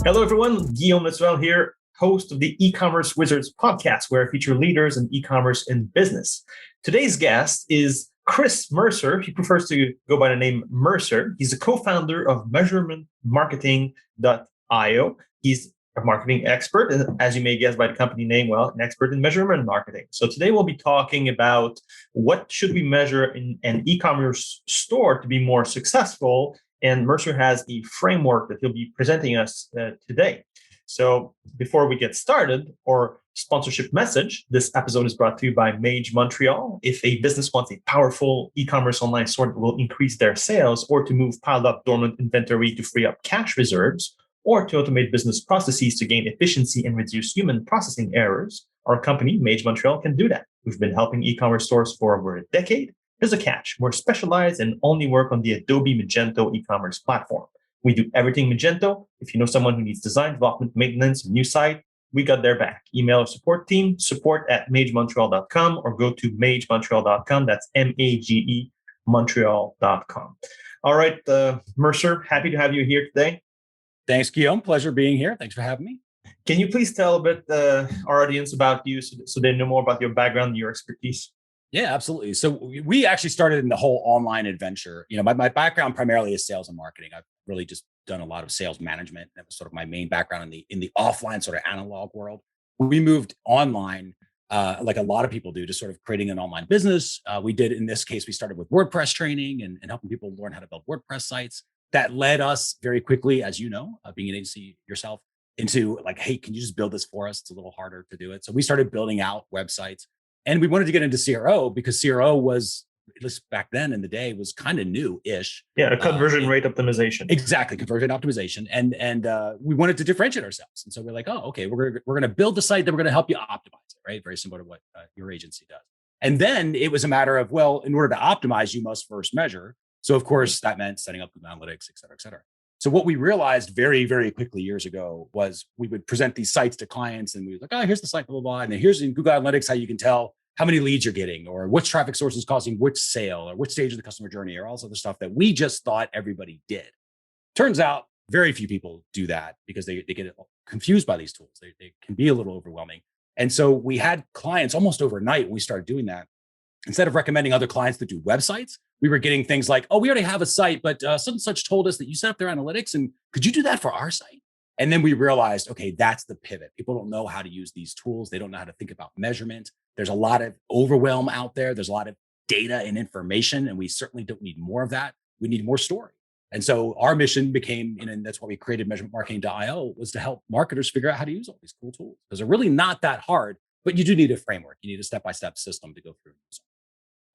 Hello, everyone. Guillaume as well here, host of the E-commerce Wizards podcast, where I feature leaders in e-commerce and business. Today's guest is Chris Mercer. He prefers to go by the name Mercer. He's the co-founder of measurementmarketing.io. He's a marketing expert, and as you may guess by the company name, well, an expert in measurement marketing. So today we'll be talking about what should we measure in an e-commerce store to be more successful. And Mercer has a framework that he'll be presenting us today. So before we get started, or sponsorship message, this episode is brought to you by Mage Montreal. If a business wants a powerful e-commerce online store that will increase their sales, or to move piled up dormant inventory to free up cash reserves, or to automate business processes to gain efficiency and reduce human processing errors, our company, Mage Montreal, can do that. We've been helping e-commerce stores for over a decade. Here's a catch. We're specialized and only work on the Adobe Magento e-commerce platform. We do everything Magento. If you know someone who needs design, development, maintenance, a new site, we got their back. Email our support team, support@magemontreal.com, or go to magemontreal.com. That's MAGE Montreal.com. All right, Mercer, happy to have you here today. Thanks, Guillaume. Pleasure being here. Thanks for having me. Can you please tell a bit our audience about you so they know more about your background and your expertise? Yeah, absolutely. So we actually started in the whole online adventure. You know, my background primarily is sales and marketing. I've really just done a lot of sales management. That was sort of my main background in the offline sort of analog world. We moved online, like a lot of people do, to sort of creating an online business. We did, in this case, we started with WordPress training and helping people learn how to build WordPress sites. That led us very quickly, as you know, being an agency yourself, into like, hey, can you just build this for us? It's a little harder to do it. So we started building out websites. And we wanted to get into CRO because CRO was, at least back then in the day, was kind of new-ish. Yeah, a conversion rate optimization. Exactly, conversion optimization. And we wanted to differentiate ourselves. And so we're like, oh, okay, we're going to build the site that we're going to help you optimize it, right? Very similar to what your agency does. And then it was a matter of, well, in order to optimize, you must first measure. So of course, that meant setting up Google Analytics, et cetera, et cetera. So what we realized very, very quickly years ago was we would present these sites to clients and we were like, oh, here's the site, blah, blah, blah. And then here's in Google Analytics how you can tell how many leads you're getting, or which traffic source is causing which sale, or which stage of the customer journey, or all this other stuff that we just thought everybody did. Turns out very few people do that because they get confused by these tools. They can be a little overwhelming. And so we had clients almost overnight when we started doing that. Instead of recommending other clients that do websites, we were getting things like, oh, we already have a site, but such and such told us that you set up their analytics, and could you do that for our site? And then we realized, okay, that's the pivot. People don't know how to use these tools. They don't know how to think about measurement. There's a lot of overwhelm out there. There's a lot of data and information, and we certainly don't need more of that. We need more story. And so our mission became, and that's why we created measurementmarketing.io, was to help marketers figure out how to use all these cool tools, because they're really not that hard, but you do need a framework. You need a step-by-step system to go through.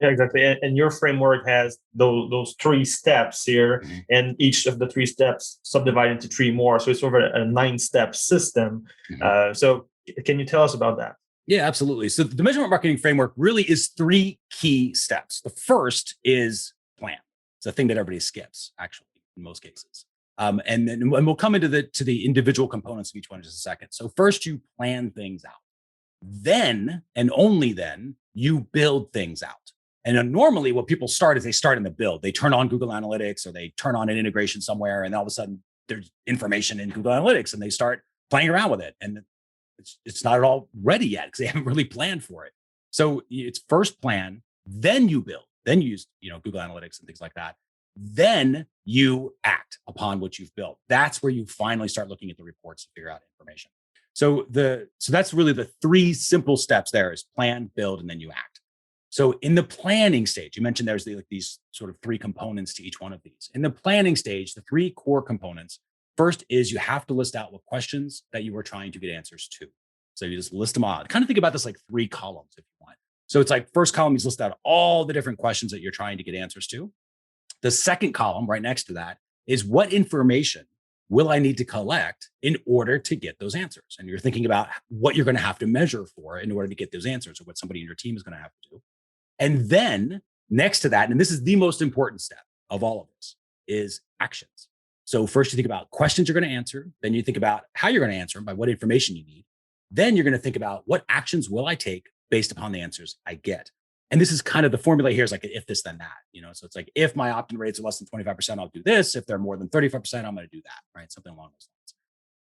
Yeah, exactly. And your framework has those 3 steps here, and each of the 3 steps subdivided into 3 more. So it's sort of a 9-step system. So can you tell us about that? Yeah, absolutely. So the measurement marketing framework really is 3 key steps. The first is plan. It's a thing that everybody skips, actually, in most cases. And we'll come into the individual components of each one in just a second. So first, you plan things out. Then, and only then, you build things out. And then normally what people start is they start in the build. They turn on Google Analytics, or they turn on an integration somewhere, and all of a sudden there's information in Google Analytics and they start playing around with it. And it's not at all ready yet because they haven't really planned for it. So it's first plan, then you build, then you use Google Analytics and things like that. Then you act upon what you've built. That's where you finally start looking at the reports to figure out information. So that's really the 3 simple steps there: is plan, build, and then you act. So in the planning stage, you mentioned there's these sort of 3 components to each one of these. In the planning stage, the 3 core components, first is you have to list out what questions that you were trying to get answers to. So you just list them out. Kind of think about this like 3 columns if you want. So it's like first column, you list out all the different questions that you're trying to get answers to. The second column right next to that is what information will I need to collect in order to get those answers? And you're thinking about what you're going to have to measure for in order to get those answers, or what somebody in your team is going to have to do. And then next to that, and this is the most important step of all of this, is actions. So first you think about questions you're going to answer. Then you think about how you're going to answer them, by what information you need. Then you're going to think about what actions will I take based upon the answers I get. And this is kind of the formula here is like if this, then that, so it's like, if my opt-in rates are less than 25%, I'll do this. If they're more than 35%, I'm going to do that, right? Something along those lines.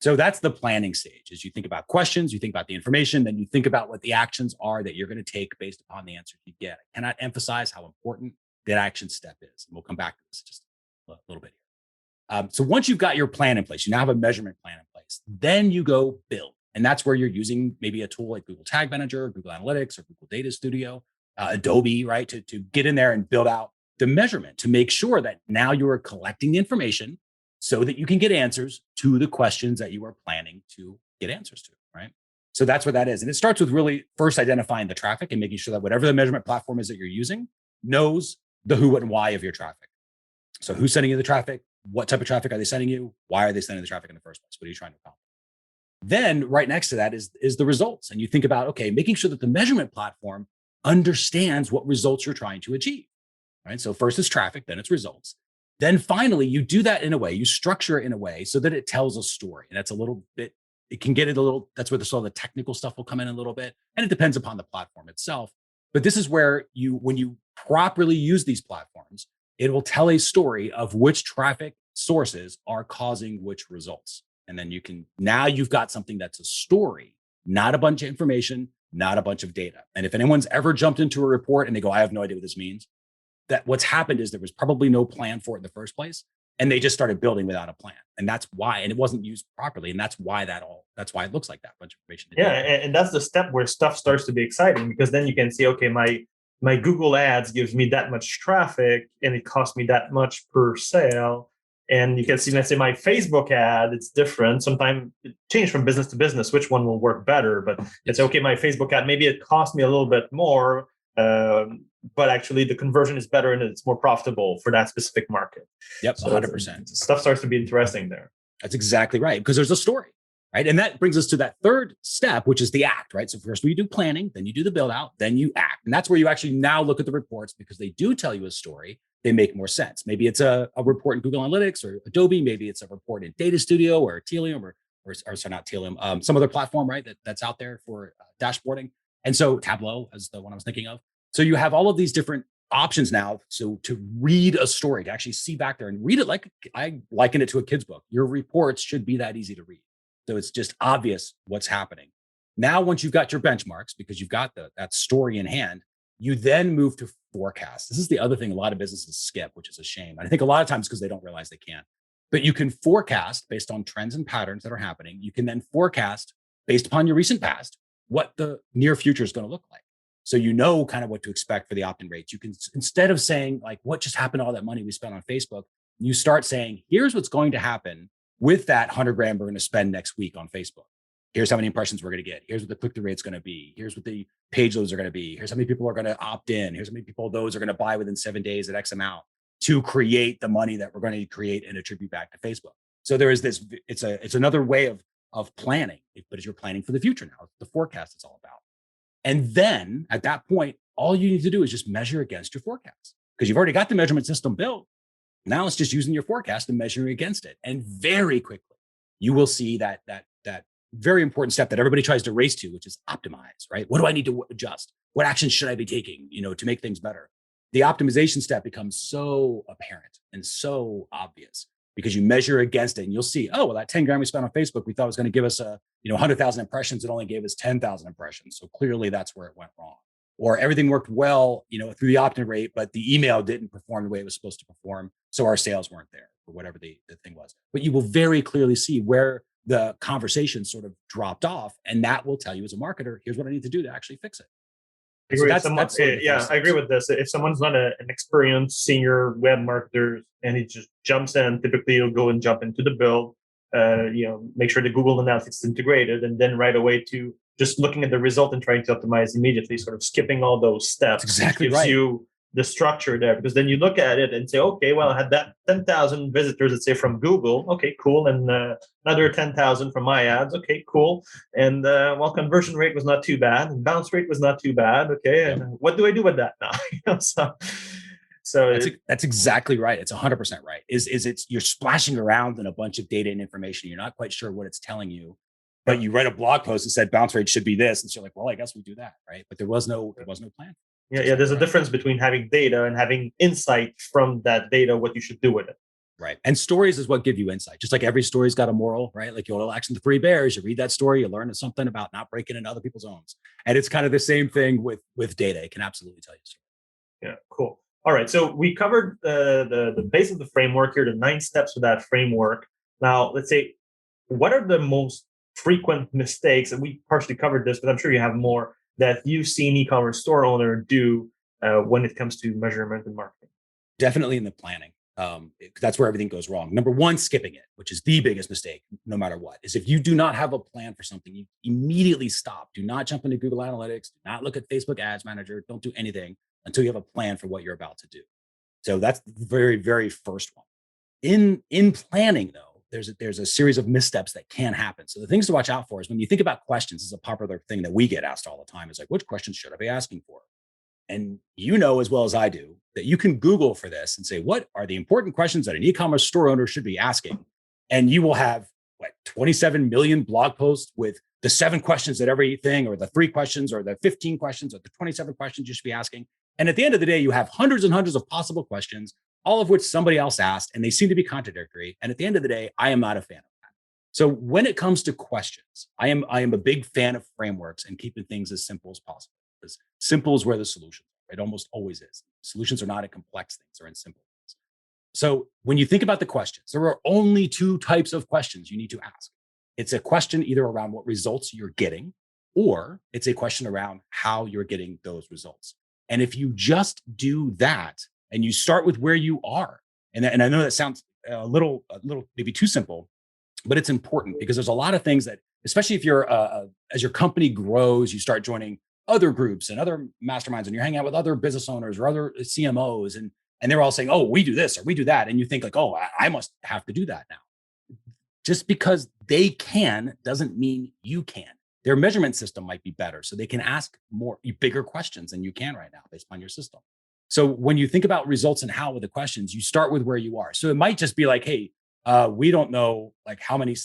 So that's the planning stage. As you think about questions, you think about the information, then you think about what the actions are that you're going to take based upon the answers you get. I cannot emphasize how important that action step is. And we'll come back to this just a little bit here. So once you've got your plan in place, you now have a measurement plan in place, then you go build. And that's where you're using maybe a tool like Google Tag Manager, Google Analytics, or Google Data Studio, Adobe, right? To get in there and build out the measurement to make sure that now you are collecting the information so that you can get answers to the questions that you are planning to get answers to, right? So that's what that is. And it starts with really first identifying the traffic and making sure that whatever the measurement platform is that you're using knows the who, what, and why of your traffic. So who's sending you the traffic? What type of traffic are they sending you? Why are they sending the traffic in the first place? What are you trying to accomplish? Then right next to that is the results. And you think about, okay, making sure that the measurement platform understands what results you're trying to achieve, right? So first is traffic, then it's results. Then finally, you do that in a way, you structure it in a way so that it tells a story. And that's a little bit, it can get it a little, that's where the technical stuff will come in a little bit. And it depends upon the platform itself. But this is where when you properly use these platforms, it will tell a story of which traffic sources are causing which results. And then now you've got something that's a story, not a bunch of information, not a bunch of data. And if anyone's ever jumped into a report and they go, I have no idea what this means, that what's happened is there was probably no plan for it in the first place. And they just started building without a plan. And that's why, and it wasn't used properly. And that's why it looks like that bunch of information. Yeah. And that's the step where stuff starts to be exciting, because then you can see, okay, my Google ads gives me that much traffic and it costs me that much per sale. And you can see, let's say my Facebook ad, it's different. Sometimes it changes from business to business, which one will work better. But it's okay, my Facebook ad, maybe it costs me a little bit more, but actually the conversion is better and it's more profitable for that specific market. Yep, so 100%. Stuff starts to be interesting there. That's exactly right, because there's a story, right? And that brings us to that third step, which is the act, right? So first we do planning, then you do the build out, then you act. And that's where you actually now look at the reports, because they do tell you a story. They make more sense. Maybe it's a report in Google Analytics or Adobe. Maybe it's a report in Data Studio or Telium or sorry, not Telium, some other platform, right? That's out there for dashboarding. And so Tableau is the one I was thinking of. So you have all of these different options now. So to read a story, to actually see back there and read it, like I liken it to a kid's book. Your reports should be that easy to read. So it's just obvious what's happening. Now, once you've got your benchmarks, because you've got that story in hand, you then move to forecast. This is the other thing a lot of businesses skip, which is a shame. And I think a lot of times because they don't realize they can. But you can forecast based on trends and patterns that are happening. You can then forecast based upon your recent past what the near future is going to look like. So you know kind of what to expect for the opt-in rates. You can, instead of saying like, what just happened to all that money we spent on Facebook, you start saying, here's what's going to happen with that 100 grand we're going to spend next week on Facebook. Here's how many impressions we're going to get. Here's what the click-through rate is going to be. Here's what the page loads are going to be. Here's how many people are going to opt in. Here's how many people those are going to buy within 7 days at X amount to create the money that we're going to create and attribute back to Facebook. So there is this, it's another way of planning, but as you're planning for the future now, the forecast it's all about. And then at that point, all you need to do is just measure against your forecast, because you've already got the measurement system built. Now it's just using your forecast and measuring against it. And very quickly, you will see that very important step that everybody tries to race to, which is optimize, right? What do I need to adjust? What actions should I be taking, to make things better? The optimization step becomes so apparent and so obvious because you measure against it and you'll see, oh, well, that 10 grand we spent on Facebook, we thought was going to give us 100,000 impressions. It only gave us 10,000 impressions. So clearly that's where it went wrong. Or everything worked well, through the opt-in rate, but the email didn't perform the way it was supposed to perform. So our sales weren't there or whatever the thing was. But you will very clearly see where the conversation sort of dropped off. And that will tell you as a marketer, here's what I need to do to actually fix it. I agree with this. If someone's not an experienced senior web marketer and he just jumps in, typically he'll go and jump into the build, make sure the Google Analytics is integrated, and then right away to just looking at the result and trying to optimize immediately, sort of skipping all those steps. That's exactly gives right. you the structure there, because then you look at it and say, okay, well, I had that 10,000 visitors, let's say from Google. Okay, cool. And another 10,000 from my ads. Okay, cool. And conversion rate was not too bad. And bounce rate was not too bad. Okay. And what do I do with that now? So that's exactly right. It's 100% right. You're splashing around in a bunch of data and information. You're not quite sure what it's telling you, but you write a blog post that said bounce rate should be this. And so you're like, well, I guess we do that. Right. But there was no plan. Yeah. There's a difference between having data and having insight from that data, what you should do with it. Right. And stories is what give you insight. Just like every story's got a moral, right? Like your little action, the three bears, you read that story, you learn something about not breaking into other people's homes. And it's kind of the same thing with data. It can absolutely tell you a story. Yeah, cool. All right. So we covered the base of the framework here, the 9 steps of that framework. Now, let's say, what are the most frequent mistakes? And we partially covered this, but I'm sure you have more that you've seen e-commerce store owner do when it comes to measurement and marketing. Definitely in the planning. That's where everything goes wrong. Number one, skipping it, which is the biggest mistake, no matter what, is if you do not have a plan for something, you immediately stop. Do not jump into Google Analytics. Do not look at Facebook Ads Manager. Don't do anything until you have a plan for what you're about to do. So that's the very, very first one. In planning, though, there's a series of missteps that can happen. So the things to watch out for is when you think about questions, this is a popular thing that we get asked all the time, is like, which questions should I be asking for? And you know as well as I do that you can Google for this and say, what are the important questions that an e-commerce store owner should be asking? And you will have 27 million blog posts with the 7 questions that everything, or the 3 questions, or the 15 questions, or the 27 questions you should be asking. And at the end of the day, you have hundreds and hundreds of possible questions, all of which somebody else asked, and they seem to be contradictory. And at the end of the day, I am not a fan of that. So when it comes to questions, I am a big fan of frameworks and keeping things as simple as possible. Because simple is where the solution are. It almost always is. Solutions are not in complex things, they're in simple things. So when you think about the questions, there are only 2 types of questions you need to ask. It's a question either around what results you're getting, or it's a question around how you're getting those results. And if you just do that and you start with where you are, and I know that sounds a little maybe too simple, but it's important because there's a lot of things that, especially if you're as your company grows, you start joining other groups and other masterminds, and you're hanging out with other business owners or other CMOs, and they're all saying, oh, we do this or we do that. And you think like, oh, I must have to do that now. Just because they can doesn't mean you can. Their measurement system might be better, so they can ask bigger questions than you can right now based on your system. So when you think about results and how with the questions, you start with where you are. So it might just be like, hey, we don't know like how many,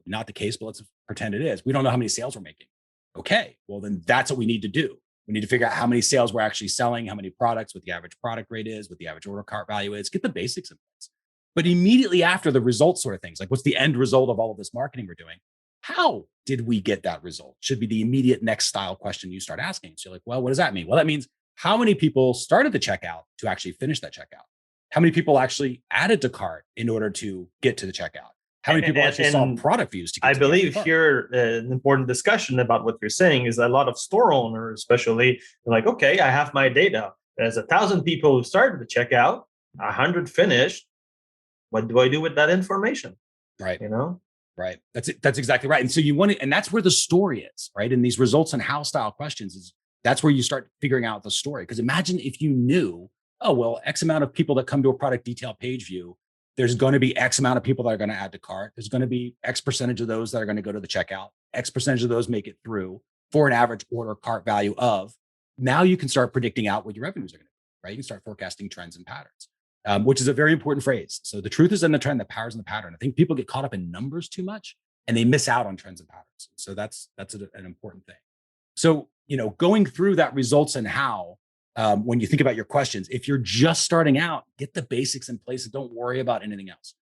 not the case, but let's pretend it is. We don't know how many sales we're making. Okay, well, then that's what we need to do. We need to figure out how many sales we're actually selling, how many products, what the average product rate is, what the average order cart value is, get the basics in place. But immediately after the results sort of things, like what's the end result of all of this marketing we're doing? How did we get that result? Should be the immediate next style question you start asking. So you're like, well, what does that mean? Well, that means how many people started the checkout to actually finish that checkout? How many people actually added to cart in order to get to the checkout? How many people actually saw product views to get I to believe here an important discussion about what you're saying is a lot of store owners, especially, like, okay, I have my data. There's 1,000 people who started the checkout, 100 finished. What do I do with that information? Right. You know? Right. That's exactly right. And so you want to, and that's where the story is, right? And these results and how style questions is that's where you start figuring out the story. Because imagine if you knew, oh, well, X amount of people that come to a product detail page view, there's going to be X amount of people that are going to add to cart. There's going to be X percentage of those that are going to go to the checkout. X percentage of those make it through for an average order cart value of. Now you can start predicting out what your revenues are going to be, right? You can start forecasting trends and patterns. Which is a very important phrase. So the truth is in the trend, the power is in the pattern. I think people get caught up in numbers too much and they miss out on trends and patterns. So that's an important thing. So, going through that results and how, when you think about your questions, if you're just starting out, get the basics in place and don't worry about anything else.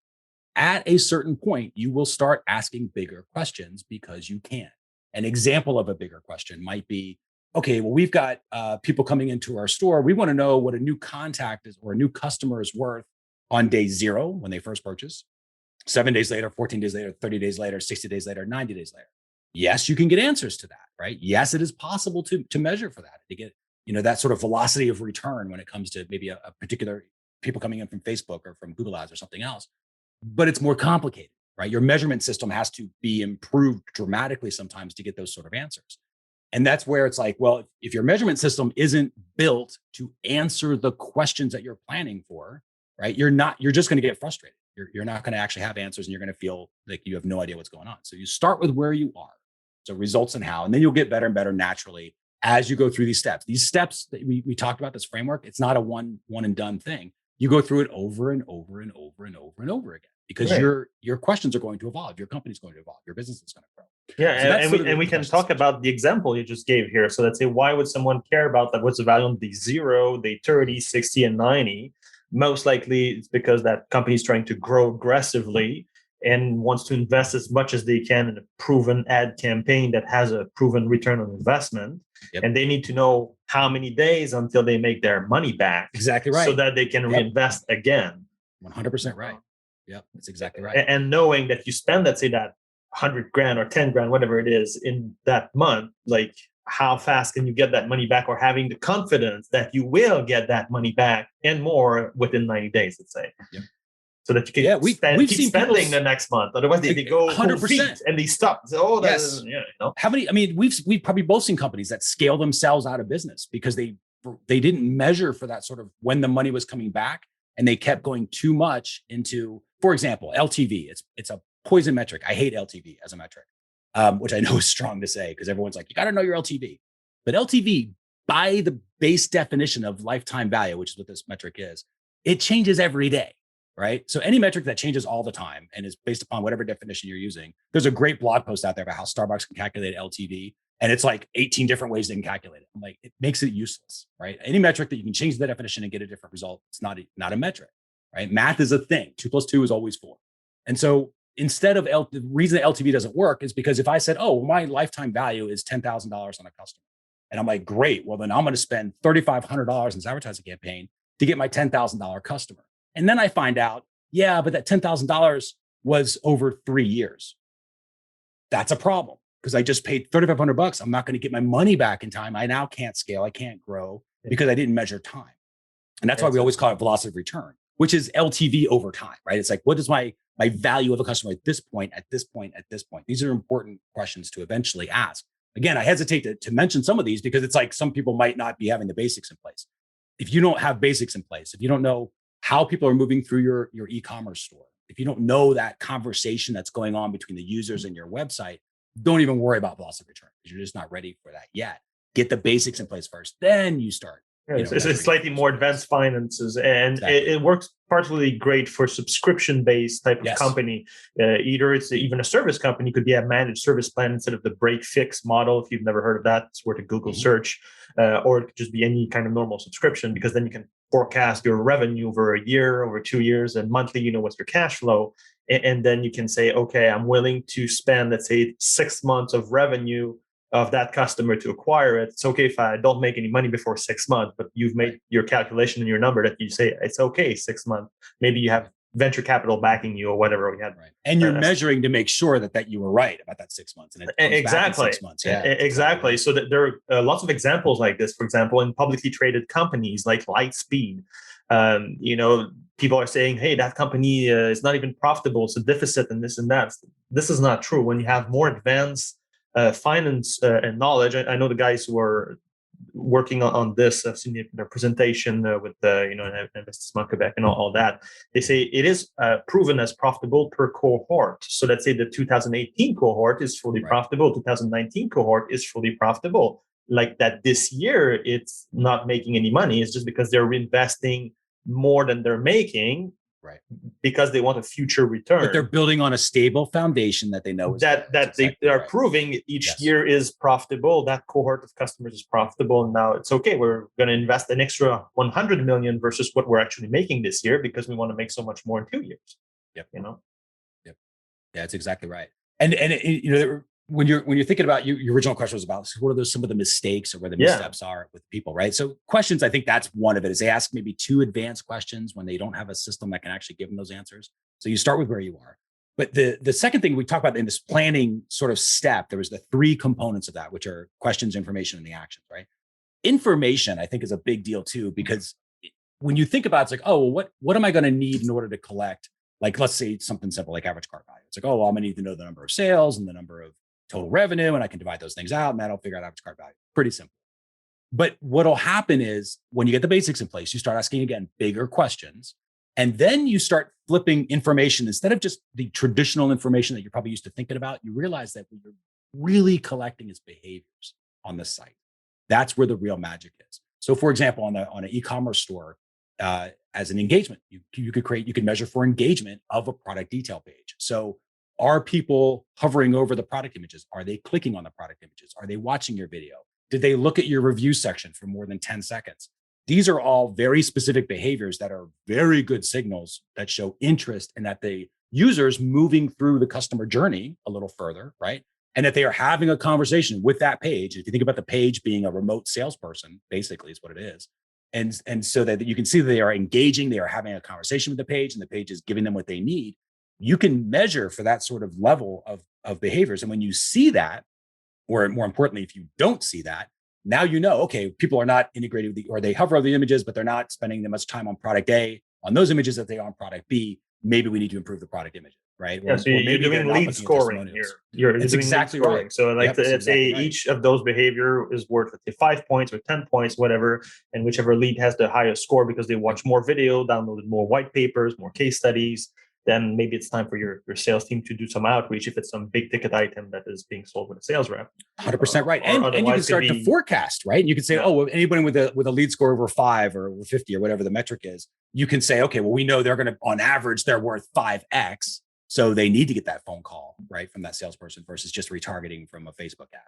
At a certain point, you will start asking bigger questions because you can. An example of a bigger question might be, okay, well, we've got people coming into our store. We want to know what a new contact is or a new customer is worth on day 0 when they first purchase, 7 days later, 14 days later, 30 days later, 60 days later, 90 days later. Yes, you can get answers to that, right? Yes, it is possible to measure for that, to get that sort of velocity of return when it comes to maybe a particular people coming in from Facebook or from Google Ads or something else. But it's more complicated, right? Your measurement system has to be improved dramatically sometimes to get those sort of answers. And that's where it's like, well, if your measurement system isn't built to answer the questions that you're planning for, right? You're just going to get frustrated. You're not going to actually have answers and you're going to feel like you have no idea what's going on. So you start with where you are. So results and how, and then you'll get better and better naturally as you go through these steps. These steps that we talked about, this framework, it's not a one and done thing. You go through it over and over and over and over and over again because right. your questions are going to evolve. Your company's going to evolve. Your business is going to grow. Yeah, So and we can talk about the example you just gave here. So let's say, why would someone care about that? What's the value on day 0, day 30, 60, and 90? most likely it's because that company is trying to grow aggressively and wants to invest as much as they can in a proven ad campaign that has a proven return on investment. Yep. And they need to know how many days until they make their money back. Exactly right. So that they can reinvest again. 100% right. Yep, that's exactly right. And knowing that you spend, let's say, that 100 grand or 10 grand, whatever it is, in that month, like how fast can you get that money back, or having the confidence that you will get that money back and more within 90 days, let's say. Yep. So that you can we've keep seen spending the next month. Otherwise, they go 100% and they stop. So, yes. How many? I mean, we've probably both seen companies that scale themselves out of business because they didn't measure for that sort of when the money was coming back, and they kept going too much into, for example, LTV. It's a poison metric. I hate LTV as a metric, which I know is strong to say because everyone's like, you got to know your LTV. But LTV, by the base definition of lifetime value, which is what this metric is, it changes every day. Right. So any metric that changes all the time and is based upon whatever definition you're using, there's a great blog post out there about how Starbucks can calculate LTV. And it's like 18 different ways they can calculate it. I'm like, it makes it useless, right? Any metric that you can change the definition and get a different result, it's not a metric, right? Math is a thing. 2 + 2 is always 4. And so instead of the reason that LTV doesn't work is because if I said, oh, well, my lifetime value is $10,000 on a customer. And I'm like, great. Well, then I'm going to spend $3,500 in this advertising campaign to get my $10,000 customer. And then I find out, yeah, but that $10,000 was over 3 years. That's a problem because I just paid $3,500. I'm not going to get my money back in time. I now can't scale. I can't grow because I didn't measure time. And that's why we always call it velocity of return, which is LTV over time, right? It's like, what is my value of a customer at this point, at this point, at this point? These are important questions to eventually ask. Again, I hesitate to mention some of these because it's like some people might not be having the basics in place. If you don't have basics in place, if you don't know how people are moving through your e-commerce store, if you don't know that conversation that's going on between the users and your website, don't even worry about velocity of return because you're just not ready for that yet. Get the basics in place first, then you start. It's slightly more advanced finances, and it works particularly great for subscription-based type of company. Either it's even a service company, could be a managed service plan instead of the break-fix model. If you've never heard of that, it's worth a Google search, or it could just be any kind of normal subscription, because then you can forecast your revenue over a year, over 2 years, and monthly, you know, what's your cash flow. And then you can say, okay, I'm willing to spend, let's say, 6 months of revenue of that customer to acquire it. It's okay if I don't make any money before 6 months, but you've made your calculation and your number that you say it's okay, 6 months. Maybe you have venture capital backing you or whatever we had. Right. And you're measuring to make sure that you were right about that 6 months. And it exactly. Back in 6 months. Yeah, exactly. Right. So that there are lots of examples like this. For example, in publicly traded companies like Lightspeed, people are saying, hey, that company is not even profitable. It's a deficit and this and that. This is not true. When you have more advanced finance and knowledge, I know the guys who are working on this. I've seen their presentation with Investissement Quebec and all that. They say it is proven as profitable per cohort. So let's say the 2018 cohort is fully profitable, 2019 cohort is fully profitable. Like that this year, it's not making any money. It's just because they're reinvesting more than they're making. Right. Because they want a future return. But they're building on a stable foundation that they know is that they are proving each year is profitable. That cohort of customers is profitable. And now it's okay. We're going to invest an extra 100 million versus what we're actually making this year because we want to make so much more in 2 years. Yep. You know? Yep. Yeah, that's exactly right. And when you're thinking about your original question was about what are some of the mistakes or where the missteps are with people, right? So questions, I think that's one of it, is they ask maybe too advanced questions when they don't have a system that can actually give them those answers. So you start with where you are. But the second thing we talk about in this planning sort of step, there was the 3 components of that, which are questions, information, and the actions, right? Information, I think, is a big deal too, because when you think about it, it's like, oh, well, what am I going to need in order to collect? Like, let's say something simple like average cart value. It's like, oh, well, I'm going to need to know the number of sales and the number of total revenue, and I can divide those things out, and that'll figure out average cart value. Pretty simple. But what'll happen is when you get the basics in place, you start asking, again, bigger questions, and then you start flipping information. Instead of just the traditional information that you're probably used to thinking about, you realize that what you're really collecting is behaviors on the site. That's where the real magic is. So, for example, on an e-commerce store, as an engagement, you could measure for engagement of a product detail page. So are people hovering over the product images? Are they clicking on the product images? Are they watching your video? Did they look at your review section for more than 10 seconds? These are all very specific behaviors that are very good signals that show interest and that the users moving through the customer journey a little further, right? And that they are having a conversation with that page. If you think about the page being a remote salesperson, basically is what it is. And so that you can see that they are engaging, they are having a conversation with the page, and the page is giving them what they need. You can measure for that sort of level of behaviors. And when you see that, or more importantly, if you don't see that, now you know, okay, people are not integrated with or they hover over the images, but they're not spending that much time on product A on those images that they are on product B. Maybe we need to improve the product images, right? Yeah, so you're doing lead scoring here. You're doing exactly lead scoring. Right. So like let's say each of those behavior is worth, let's say, 5 points or 10 points, whatever, and whichever lead has the highest score because they watched more video, downloaded more white papers, more case studies, then maybe it's time for your sales team to do some outreach if it's some big ticket item that is being sold with a sales rep. 100% right. And you can start to forecast, right? And you can say, oh, well, anybody with a lead score over 5 or over 50 or whatever the metric is, you can say, okay, well, we know they're going to, on average, they're worth 5x. So they need to get that phone call, right, from that salesperson versus just retargeting from a Facebook ad.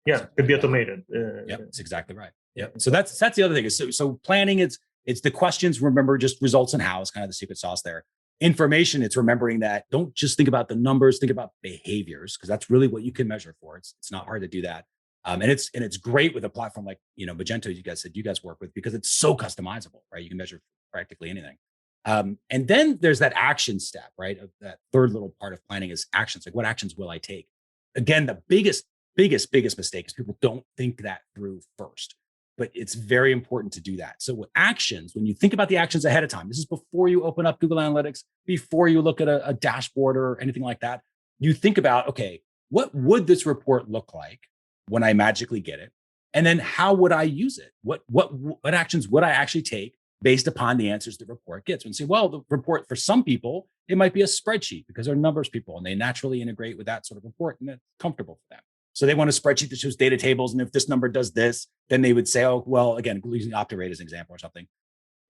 Yeah, could be automated. Yep, that's exactly right. Yep. So that's the other thing is so planning, it's the questions, remember, just results and how is kind of the secret sauce there. Information, it's remembering that don't just think about the numbers, think about behaviors, because that's really what you can measure for. It's not hard to do that. And it's great with a platform like, Magento, you guys said you guys work with, because it's so customizable, right? You can measure practically anything. And then there's that action step, right? Of that third little part of planning is actions. Like, what actions will I take? Again, the biggest mistake is people don't think that through first. But it's very important to do that. So with actions, when you think about the actions ahead of time, this is before you open up Google Analytics, before you look at a dashboard or anything like that, you think about, okay, what would this report look like when I magically get it? And then how would I use it? What actions would I actually take based upon the answers the report gets? And say, well, the report for some people, it might be a spreadsheet because they're numbers people and they naturally integrate with that sort of report and it's comfortable for them. So they want a spreadsheet that shows data tables. And if this number does this, then they would say, oh, well, again, using opt-in rate as an example or something.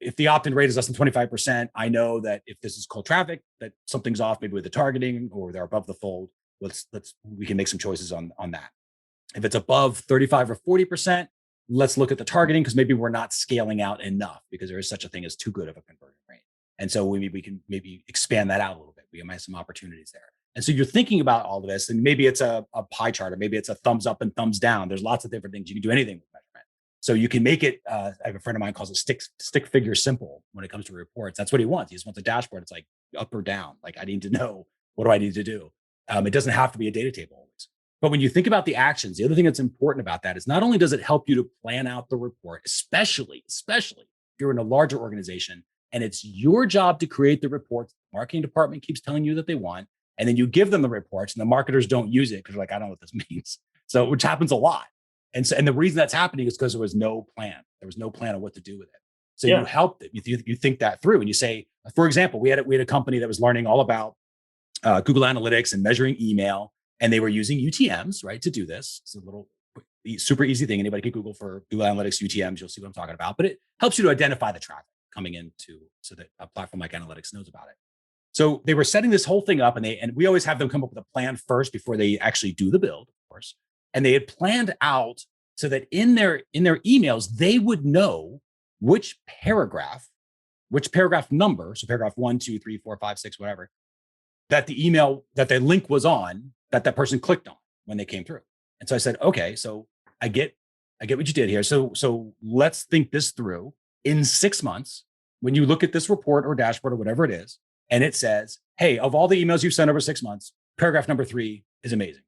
If the opt-in rate is less than 25%, I know that if this is cold traffic, that something's off, maybe with the targeting or they're above the fold. We can make some choices on that. If it's above 35 or 40%, let's look at the targeting because maybe we're not scaling out enough because there is such a thing as too good of a conversion rate. And so we can maybe expand that out a little bit. We might have some opportunities there. And so you're thinking about all of this, and maybe it's a pie chart, or maybe it's a thumbs up and thumbs down. There's lots of different things. You can do anything with measurement. So you can make it, I have a friend of mine calls it stick figure simple when it comes to reports. That's what he wants. He just wants a dashboard. It's like up or down. Like, I need to know, what do I need to do? It doesn't have to be a data table always. But when you think about the actions, the other thing that's important about that is not only does it help you to plan out the report, especially if you're in a larger organization and it's your job to create the reports, the marketing department keeps telling you that they want, and then you give them the reports and the marketers don't use it because they're like, I don't know what this means. So, which happens a lot. And the reason that's happening is because there was no plan. There was no plan of what to do with it. So you help it. You think that through and you say, for example, we had a company that was learning all about Google Analytics and measuring email, and they were using UTMs, right, to do this. It's a little super easy thing. Anybody can Google for Google Analytics UTMs. You'll see what I'm talking about. But it helps you to identify the traffic coming into so that a platform like Analytics knows about it. So they were setting this whole thing up, and we always have them come up with a plan first before they actually do the build, of course. And they had planned out so that in their emails, they would know which paragraph number, so paragraph 1, 2, 3, 4, 5, 6, whatever, that the email, that the link was on, that person clicked on when they came through. And so I said, okay, so I get what you did here. So let's think this through. In 6 months, when you look at this report or dashboard or whatever it is, and it says, hey, of all the emails you've sent over 6 months, paragraph number 3 is amazing.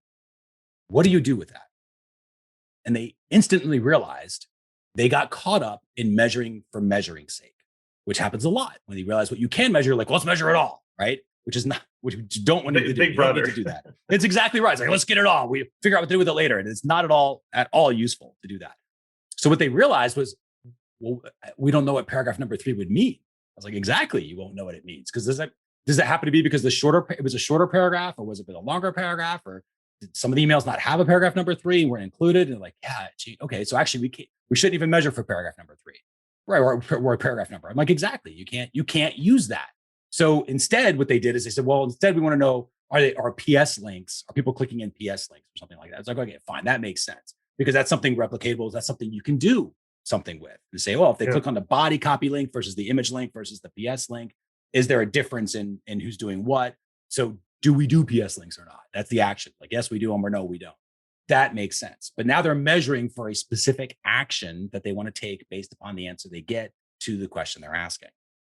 What do you do with that? And they instantly realized they got caught up in measuring for measuring's sake, which happens a lot when you realize what you can measure, like, let's measure it all, right? Which you don't want to do. Big brother. You don't need to do that. It's exactly right. It's like, let's get it all. We figure out what to do with it later. And it's not at all useful to do that. So what they realized was, well, we don't know what paragraph number 3 would mean. I was like, exactly. You won't know what it means. Because does it happen to be because it was a shorter paragraph, or was it a longer paragraph, or did some of the emails not have a paragraph number 3 and weren't included? And like, yeah, gee, okay. So actually we shouldn't even measure for paragraph number 3. Right. Or a paragraph number. I'm like, exactly. You can't use that. So instead, what they did is they said, well, instead we want to know, are PS links, are people clicking in PS links or something like that? It's like, okay, fine. That makes sense because that's something replicatable. That's something you can do something with and say, well, if they Yeah. click on the body copy link versus the image link versus the PS link, is there a difference in who's doing what? So do we do PS links or not? That's the action. Like, yes, we do them or no, we don't. That makes sense. But now they're measuring for a specific action that they want to take based upon the answer they get to the question they're asking.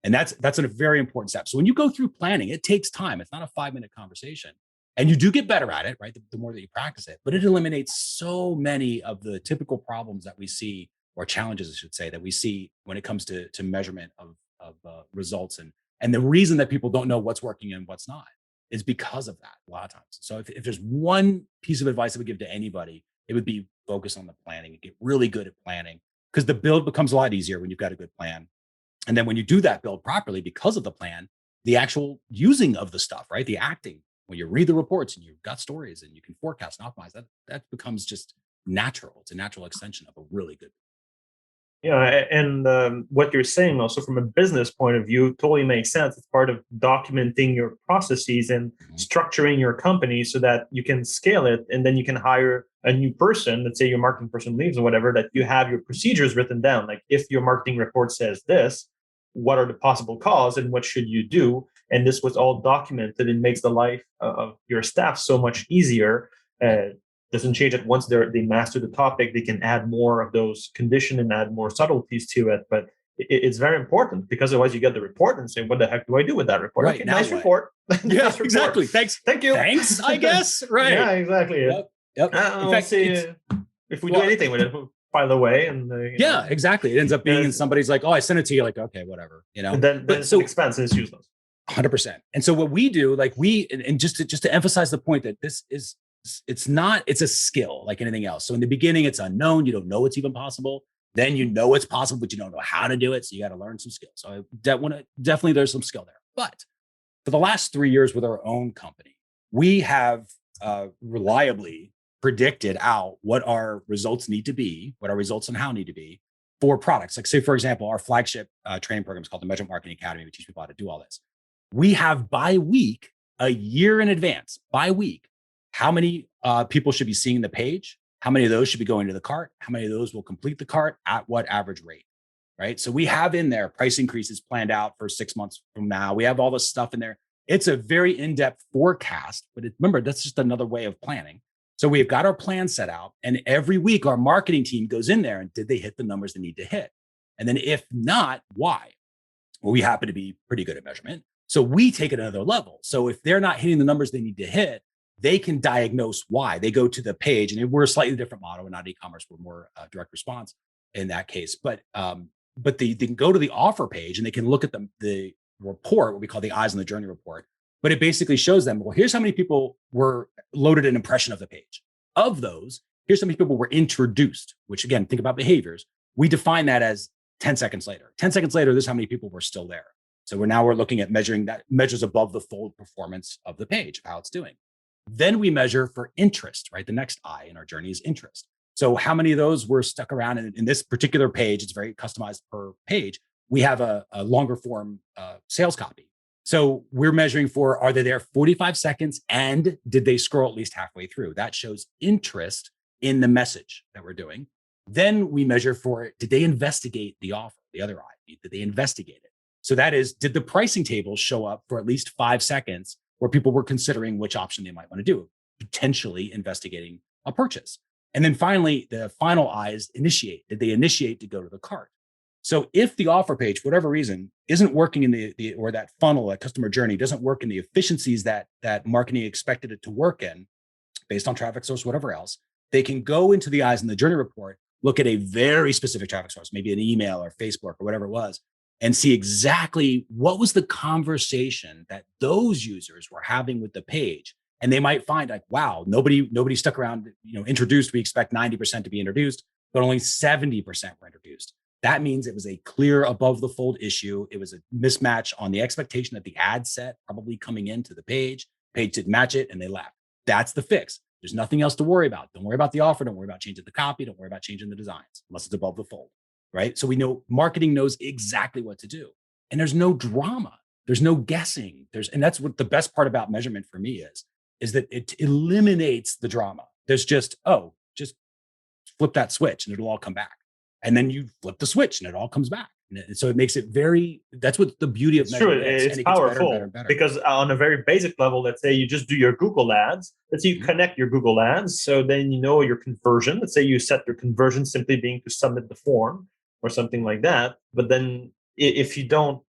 And that's a very important step. So when you go through planning, it takes time. It's not a 5-minute conversation. And you do get better at it, right? The more that you practice it, but it eliminates so many of the typical problems that we see, or challenges, I should say, that we see when it comes to measurement of results. And the reason that people don't know what's working and what's not is because of that a lot of times. So if there's one piece of advice I would give to anybody, it would be focus on the planning and get really good at planning, because the build becomes a lot easier when you've got a good plan. And then when you do that build properly because of the plan, the actual using of the stuff, right? The acting, when you read the reports and you've got stories and you can forecast and optimize, that becomes just natural. It's a natural extension of a really good. Yeah, and what you're saying also from a business point of view totally makes sense. It's part of documenting your processes and structuring your company so that you can scale it, and then you can hire a new person. Let's say your marketing person leaves or whatever, that you have your procedures written down. Like, if your marketing report says this, what are the possible cause and what should you do? And this was all documented. It makes the life of your staff so much easier. Doesn't change it once they master the topic. They can add more of those condition and add more subtleties to it. But it's very important, because otherwise you get the report and say, what the heck do I do with that report? Right, Okay, now nice what? report. Yeah, Nice report. exactly. Thanks. Thank you. Thanks, I guess. Right. Yeah, exactly. Yep. In We'll fact, see if we do anything with it. We'll file away, and yeah, exactly. It ends up being, and somebody's like, "Oh, I sent it to you." Like, okay, whatever, And then it's an expense and it's useless. 100%. And so what we do, like and just to emphasize the point that this is, it's a skill like anything else. So in the beginning, it's unknown. You don't know it's even possible. Then you know it's possible, but you don't know how to do it. So you got to learn some skills. So I definitely there's some skill there. But for the last 3 years with our own company, we have reliably predicted out what our results need to be, what our results and how need to be for products. Like, say, for example, our flagship training program is called the Measurement Marketing Academy. We teach people how to do all this. We have by week, a year in advance, by week, how many people should be seeing the page, how many of those should be going to the cart, how many of those will complete the cart at what average rate, right? So we have in there price increases planned out for 6 months from now. We have all this stuff in there. It's a very in-depth forecast, but remember, that's just another way of planning. So we've got our plan set out, and every week our marketing team goes in there and did they hit the numbers they need to hit? And then if not, why? Well, we happen to be pretty good at measurement. So we take it another level. So if they're not hitting the numbers they need to hit, they can diagnose why. They go to the page, and we're a slightly different model. We're not e-commerce. We're more direct response in that case. But they can go to the offer page and they can look at the report, what we call the eyes on the journey report. But it basically shows them, well, here's how many people were loaded an impression of the page. Of those, here's how many people were introduced, which again, think about behaviors. We define that as 10 seconds later. 10 seconds later, this is how many people were still there. So we're looking at measuring that, measures above the fold performance of the page, of how it's doing. Then we measure for interest, right? The next I in our journey is interest. So how many of those were stuck around in this particular page? It's very customized per page. We have a longer form sales copy. So we're measuring for, are they there 45 seconds and did they scroll at least halfway through? That shows interest in the message that we're doing. Then we measure for, did they investigate the offer, the other I? Did they investigate it? So that is, did the pricing table show up for at least 5 seconds where people were considering which option they might want to do, potentially investigating a purchase? And then finally, the final I is initiate. Did they initiate to go to the cart? So if the offer page, for whatever reason, isn't working in the or that funnel, that customer journey doesn't work in the efficiencies that marketing expected it to work in, based on traffic source, whatever else, they can go into the eyes in the journey report, look at a very specific traffic source, maybe an email or Facebook or whatever it was, and see exactly what was the conversation that those users were having with the page. And they might find like, wow, nobody stuck around, introduced. We expect 90% to be introduced, but only 70% were introduced. That means it was a clear above the fold issue. It was a mismatch on the expectation that the ad set probably coming into the page. Page didn't match it and they left. That's the fix. There's nothing else to worry about. Don't worry about the offer. Don't worry about changing the copy. Don't worry about changing the designs unless it's above the fold, right? So we know marketing knows exactly what to do. And there's no drama. There's no guessing. And that's what the best part about measurement for me is that it eliminates the drama. There's just flip that switch and it'll all come back. And then you flip the switch and it all comes back. And so it makes it that's what the beauty of It's true. measurement is. It's And it gets better and powerful better and better. because on a very basic level, let's say you just do your Google ads. Let's say you connect your Google ads. So then you know your conversion. Let's say you set your conversion simply being to submit the form or something like that. But then if you don't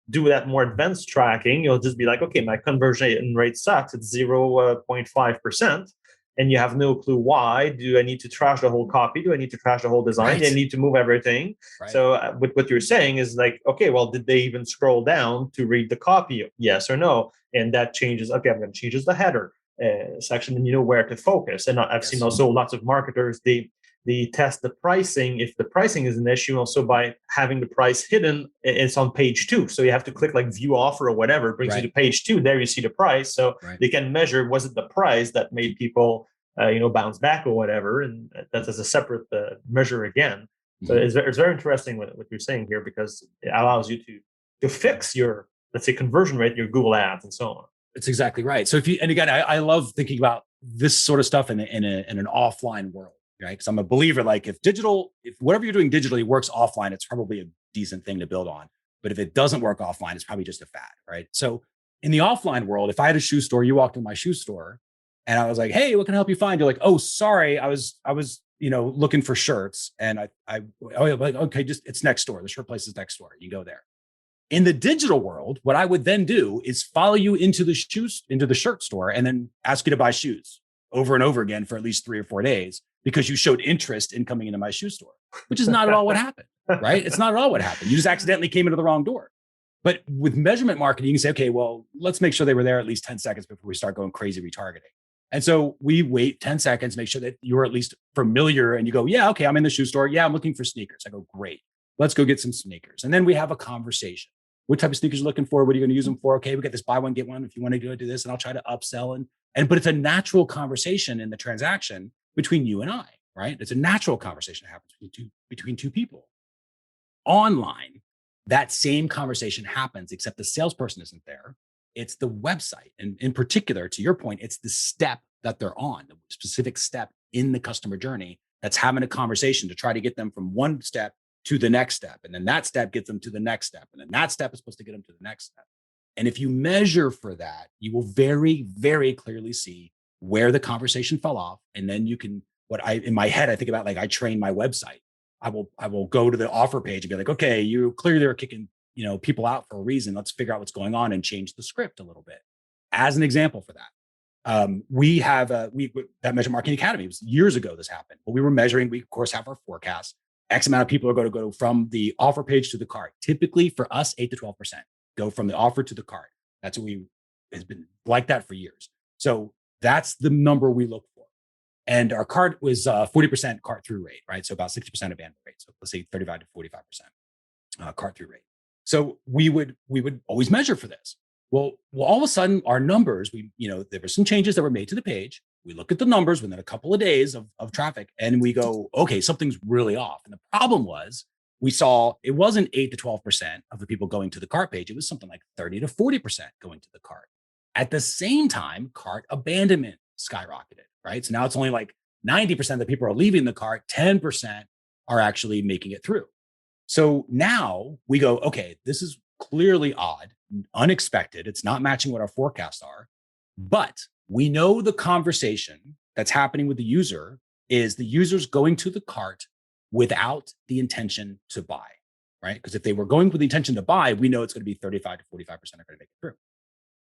do that more advanced tracking, you'll just be like, okay, my conversion rate sucks. It's 0.5%. And you have no clue why. Do I need to trash the whole copy? Do I need to trash the whole design? Right. Do I need to move everything? Right. So with what you're saying is like, okay, well, did they even scroll down to read the copy? Yes or no? And that changes. Okay, I'm going to change the header section, and you know where to focus. And I've seen also lots of marketers, they test the pricing. If the pricing is an issue, also by having the price hidden, it's on page 2. So you have to click like view offer or whatever, it brings you to page 2. There you see the price. So they can measure, was it the price that made people bounce back or whatever? And that's as a separate measure again. So it's very interesting what you're saying here, because it allows you to fix your, let's say, conversion rate, your Google ads and so on. It's exactly right. So and again, I love thinking about this sort of stuff in an offline world. Right. Because I'm a believer, like if whatever you're doing digitally works offline, it's probably a decent thing to build on. But if it doesn't work offline, it's probably just a fad. Right. So in the offline world, if I had a shoe store, you walked in my shoe store and I was like, hey, what can I help you find? You're like, oh, sorry. I was, looking for shirts. And like, okay, just it's next door. The shirt place is next door. You go there. In the digital world, what I would then do is follow you into the shirt store and then ask you to buy shoes over and over again for at least 3 or 4 days, because you showed interest in coming into my shoe store, which is not at all what happened, right? It's not at all what happened. You just accidentally came into the wrong door. But with measurement marketing, you can say, okay, well, let's make sure they were there at least 10 seconds before we start going crazy retargeting. And so we wait 10 seconds, make sure that you're at least familiar, and you go, yeah, okay, I'm in the shoe store. Yeah, I'm looking for sneakers. I go, great. Let's go get some sneakers. And then we have a conversation. What type of sneakers you're looking for? What are you going to use them for? Okay, we got this buy one, get one. If you want to do this, and I'll try to upsell. But it's a natural conversation in the transaction between you and I, right? It's a natural conversation that happens between two people. Online, that same conversation happens, except the salesperson isn't there. It's the website. And in particular, to your point, it's the step that they're on, the specific step in the customer journey that's having a conversation to try to get them from one step to the next step. And then that step gets them to the next step. And then that step is supposed to get them to the next step. And if you measure for that, you will very, very clearly see where the conversation fell off. And then you can, in my head, I think about, like, I train my website. I will go to the offer page and be like, okay, you clearly are kicking, people out for a reason. Let's figure out what's going on and change the script a little bit. As an example for that, we have that Measure Marketing Academy. It was years ago this happened, but we were measuring. We of course have our forecast. X amount of people are going to go from the offer page to the cart. Typically for us, 8 to 12% go from the offer to the cart. That's what has been like that for years. So that's the number we look for. And our cart was 40% cart through rate, right? So about 60% abandonment rate. So let's say 35 to 45% cart through rate. So we would always measure for this. Well, all of a sudden our numbers, there were some changes that were made to the page. We look at the numbers within a couple of days of traffic, and we go, okay, something's really off. And the problem was, we saw it wasn't 8 to 12% of the people going to the cart page. It was something like 30 to 40% going to the cart. At the same time, cart abandonment skyrocketed, right? So now it's only like 90% of the people are leaving the cart, 10% are actually making it through. So now we go, okay, this is clearly odd, unexpected. It's not matching what our forecasts are, but we know the conversation that's happening with the user is the user's going to the cart without the intention to buy, right? Because if they were going with the intention to buy, we know it's going to be 35 to 45% are going to make it through.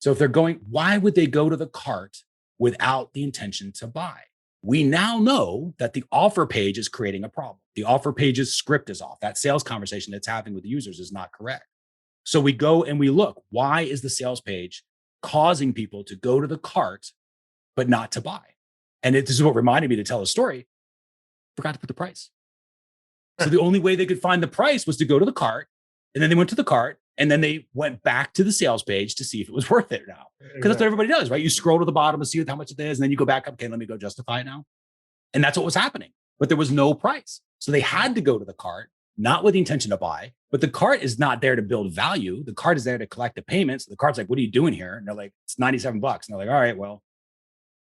So if they're going, why would they go to the cart without the intention to buy? We now know that the offer page is creating a problem. The offer page's script is off. That sales conversation that's happening with the users is not correct. So we go and we look, why is the sales page causing people to go to the cart, but not to buy? And this is what reminded me to tell a story. Forgot to put the price. So the only way they could find the price was to go to the cart, and then they went to the cart, and then they went back to the sales page to see if it was worth it now. Because that's what everybody does, right? You scroll to the bottom and see how much it is, and then you go back up. Okay, let me go justify it now. And that's what was happening. But there was no price. So they had to go to the cart, not with the intention to buy, but the cart is not there to build value. The cart is there to collect the payments. So the cart's like, what are you doing here? And they're like, it's $97. And they're like, all right, well,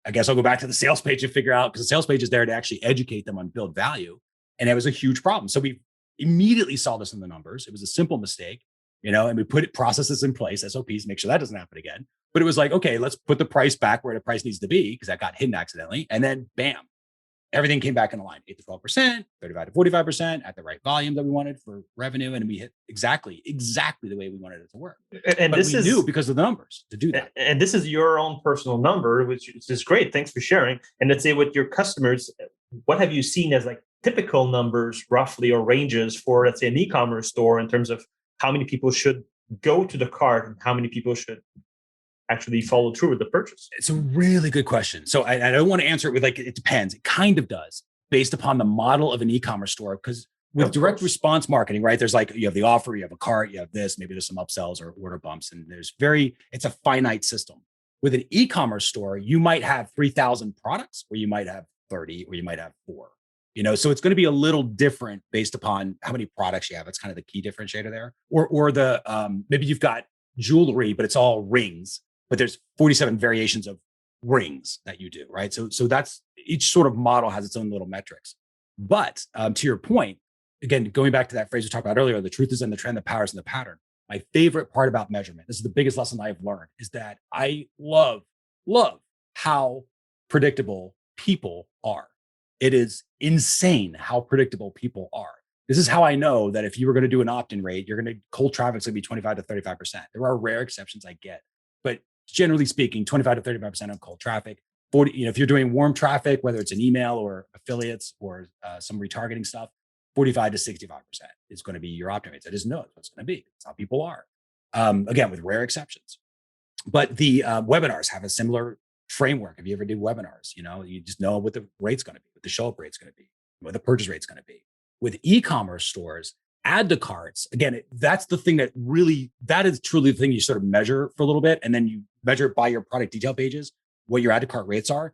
I guess I'll go back to the sales page and figure out, because the sales page is there to actually educate them on build value. And it was a huge problem. So we immediately saw this in the numbers. It was a simple mistake, and we put processes in place, SOPs, make sure that doesn't happen again. But it was like, okay, let's put the price back where the price needs to be because that got hidden accidentally. And then bam, everything came back in line, 8 to 12%, 35 to 45% at the right volume that we wanted for revenue. And we hit exactly the way we wanted it to work. And but this we knew because of the numbers to do that. And this is your own personal number, which is great. Thanks for sharing. And let's say with your customers, what have you seen as like typical numbers roughly or ranges for, let's say, an e-commerce store in terms of how many people should go to the cart and how many people should actually follow through with the purchase? It's a really good question. So I don't want to answer it with like, it depends. It kind of does based upon the model of an e-commerce store. Because with direct response marketing, right, there's like, you have the offer, you have a cart, you have this, maybe there's some upsells or order bumps. And it's a finite system. With an e-commerce store, you might have 3,000 products, or you might have 30, or you might have 4. So it's going to be a little different based upon how many products you have. It's kind of the key differentiator there. Or the maybe you've got jewelry, but it's all rings, but there's 47 variations of rings that you do, right? So that's, each sort of model has its own little metrics. But to your point, again, going back to that phrase we talked about earlier, the truth is in the trend, the power is in the pattern. My favorite part about measurement, this is the biggest lesson I've learned, is that I love how predictable people are. It is insane how predictable people are. This is how I know that if you were going to do an opt-in rate, cold traffic's going to be 25 to 35%. There are rare exceptions I get, but generally speaking, 25 to 35% on cold traffic. 40, if you're doing warm traffic, whether it's an email or affiliates or some retargeting stuff, 45 to 65% is going to be your opt-in rates. I just know it's what's going to be. It's how people are. Again, with rare exceptions. But the webinars have a similar framework. If you ever do webinars, you just know what the rate's going to be, what the show-up rate's going to be, what the purchase rate's going to be. With e-commerce stores, add to carts, again, that's the thing that is truly the thing you sort of measure for a little bit. And then you measure it by your product detail pages, what your add to cart rates are.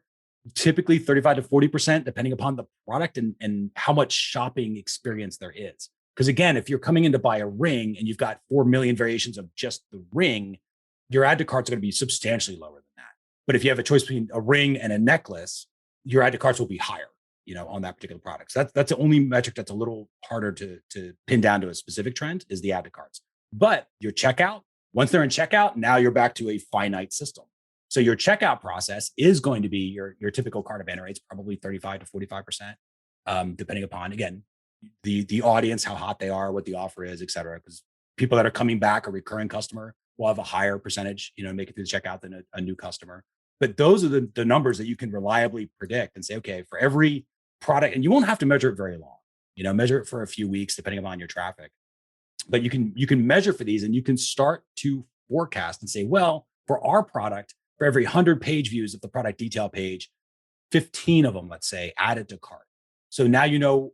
Typically 35 to 40%, depending upon the product and how much shopping experience there is. Because again, if you're coming in to buy a ring and you've got 4 million variations of just the ring, your add to carts are going to be substantially lower than that. But if you have a choice between a ring and a necklace, your add to carts will be higher, on that particular product. So that's the only metric that's a little harder to pin down to a specific trend is the add to carts. But your checkout, once they're in checkout, now you're back to a finite system. So your checkout process is going to be your typical cart abandon rates, probably 35 to 45%, depending upon, again, the audience, how hot they are, what the offer is, et cetera. Because people that are coming back, a recurring customer, will have a higher percentage, make it through the checkout than a new customer. But those are the numbers that you can reliably predict and say, okay, for every product, and you won't have to measure it very long, measure it for a few weeks, depending upon your traffic. But you can measure for these and you can start to forecast and say, well, for our product, for every 100 page views of the product detail page, 15 of them, let's say, added to cart. So now there'll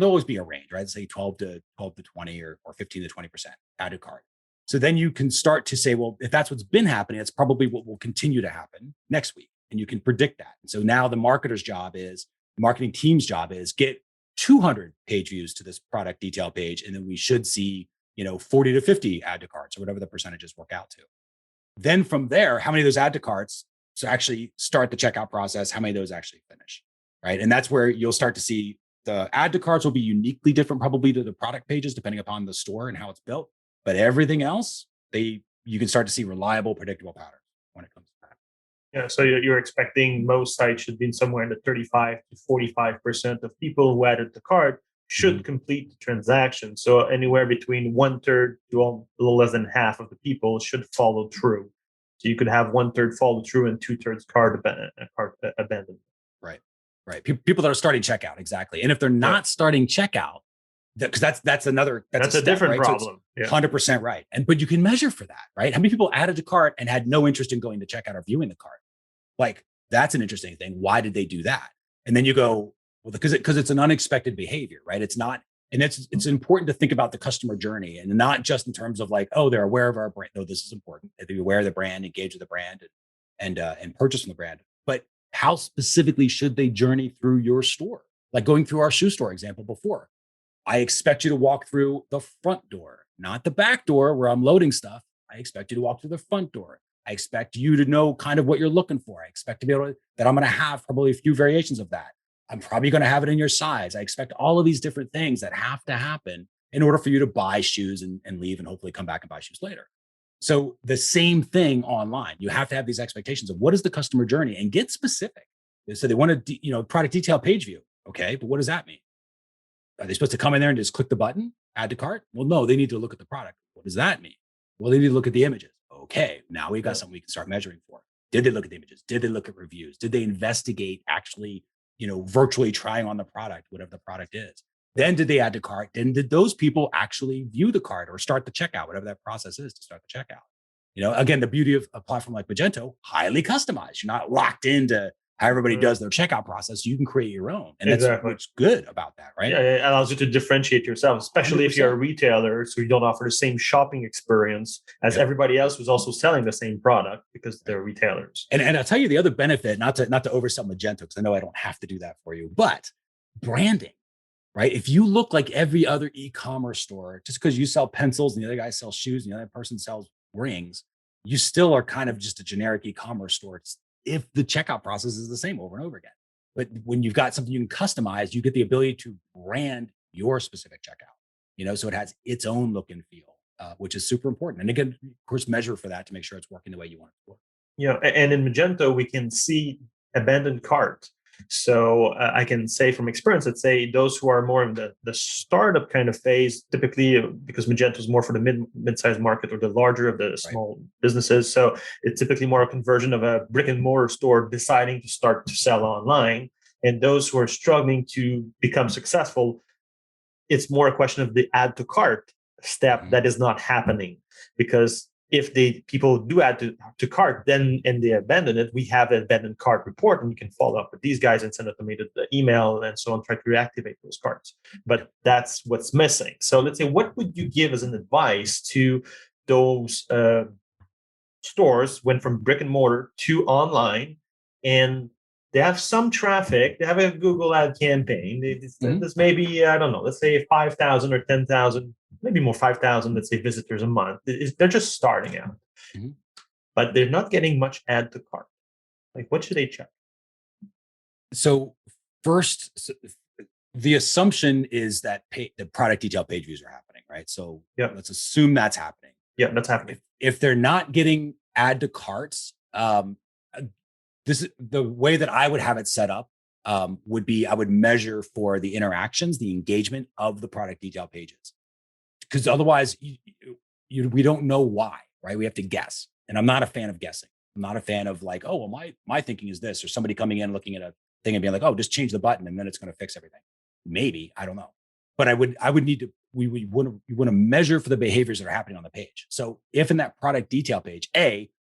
always be a range, right? Say 12 to 20 or 15 to 20% added cart. So then you can start to say, well, if that's what's been happening, it's probably what will continue to happen next week. And you can predict that. And so now the marketing team's job is get 200 page views to this product detail page. And then we should see, 40 to 50 add to carts or whatever the percentages work out to. Then from there, how many of those add to carts actually start the checkout process? How many of those actually finish, right? And that's where you'll start to see the add to carts will be uniquely different probably to the product pages, depending upon the store and how it's built. But everything else, you can start to see reliable, predictable patterns when it comes to that. Yeah, so you're expecting most sites should be somewhere in the 35 to 45% of people who added the cart should complete the transaction. So anywhere between 1/3 to a little less than half of the people should follow through. So you could have 1/3 follow through and 2/3 cart abandonment. Right. People that are starting checkout, exactly. And if they're not starting checkout, because that's a step, different right? problem. So 100% right. But you can measure for that, right? How many people added to cart and had no interest in going to checkout or viewing the cart? Like, that's an interesting thing. Why did they do that? And then you go, well, because it's an unexpected behavior, right? It's not, and it's important to think about the customer journey and not just in terms of like, oh, they're aware of our brand. No, this is important. They're aware of the brand, engage with the brand, and purchase from the brand. But how specifically should they journey through your store? Like going through our shoe store example before. I expect you to walk through the front door, not the back door where I'm loading stuff. I expect you to walk through the front door. I expect you to know kind of what you're looking for. I expect to be able to, that I'm going to have probably a few variations of that. I'm probably going to have it in your size. I expect all of these different things that have to happen in order for you to buy shoes and leave and hopefully come back and buy shoes later. So the same thing online. You have to have these expectations of what is the customer journey and get specific. So they want to, product detail page view. Okay, but what does that mean? Are they supposed to come in there and just click the button, add to cart? Well, no, they need to look at the product. What does that mean? Well, they need to look at the images. Okay, now we've got something we can start measuring for. Did they look at the images? Did they look at reviews? Did they investigate actually, virtually trying on the product, whatever the product is? Then did they add to cart? Then did those people actually view the cart or start the checkout, whatever that process is to start the checkout? Again, the beauty of a platform like Magento, highly customized. You're not locked into how everybody does their checkout process. You can create your own. And that's what's good about that, right? Yeah, it allows you to differentiate yourself, especially 100%. If you're a retailer, so you don't offer the same shopping experience as everybody else who's also selling the same product because they're retailers. And I'll tell you the other benefit, not to oversell Magento, because I know I don't have to do that for you, but branding, right? If you look like every other e-commerce store, just because you sell pencils and the other guy sells shoes and the other person sells rings, you still are kind of just a generic e-commerce store if the checkout process is the same over and over again. But when you've got something you can customize, you get the ability to brand your specific checkout, so it has its own look and feel, which is super important. And again, of course, measure for that to make sure it's working the way you want it to work. And in Magento, we can see abandoned cart. So I can say from experience, let's say those who are more in the startup kind of phase, typically because Magento is more for the mid-sized market or the larger of the small businesses. So it's typically more a conversion of a brick and mortar store deciding to start to sell online. And those who are struggling to become successful, it's more a question of the add to cart step that is not happening, because if the people do add to cart, then and they abandon it, we have an abandoned cart report, and we can follow up with these guys and send automated email and so on, try to reactivate those carts. But that's what's missing. So let's say, what would you give as an advice to those stores went from brick and mortar to online, and they have some traffic, they have a Google ad campaign. There's maybe, I don't know, let's say 5,000 or 10,000, maybe more 5,000, let's say, visitors a month. They're just starting out, but they're not getting much add to cart. Like, what should they check? So first, the assumption is that the product detail page views are happening, right? So let's assume that's happening. Yeah, that's happening. If they're not getting add to carts, this is the way that I would have it set up. Would be I would measure for the interactions, the engagement of the product detail pages, because otherwise we don't know why, right? We have to guess, and I'm not a fan of guessing. I'm not a fan of like, oh, well, my thinking is this, or somebody coming in looking at a thing and being like, oh, just change the button and then it's going to fix everything. Maybe, I don't know, but I would need to. We want to measure for the behaviors that are happening on the page. So if in that product detail page,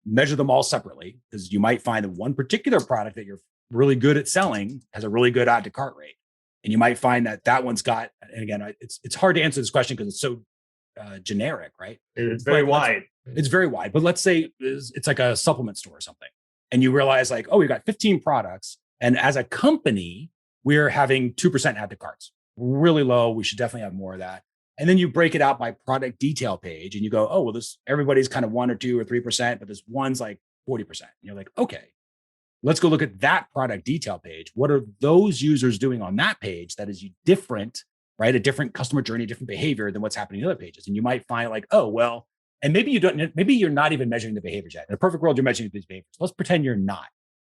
measure them all separately, because you might find that one particular product that you're really good at selling has a really good add to cart rate. And you might find that one's got, and again, it's hard to answer this question because it's so generic, right? It's very wide. It's very wide. But let's say it's like a supplement store or something. And you realize like, oh, we've got 15 products. And as a company, we're having 2% add to carts. Really low. We should definitely have more of that. And then you break it out by product detail page and you go, oh, well, everybody's kind of 1 or 2 or 3%, but this one's like 40%. And you're like, okay, let's go look at that product detail page. What are those users doing on that page that is different, right? A different customer journey, different behavior than what's happening in other pages. And you might find like, oh, well, and maybe you're not even measuring the behaviors yet. In a perfect world, you're measuring these behaviors. Let's pretend you're not.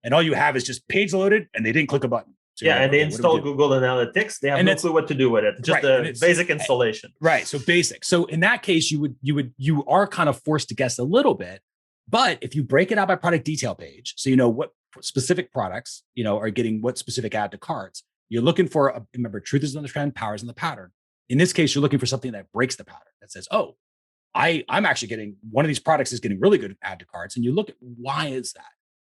And all you have is just page loaded and they didn't click a button. So and they install Google Analytics. They have no clue what to do with it. Just the basic installation. Right. So basic. So in that case, you are kind of forced to guess a little bit. But if you break it out by product detail page, so you know what specific products, are getting what specific add to carts, you're looking for, remember, truth is in the trend, power is in the pattern. In this case, you're looking for something that breaks the pattern, that says, oh, I'm actually getting, one of these products is getting really good add to carts. And you look at, why is that?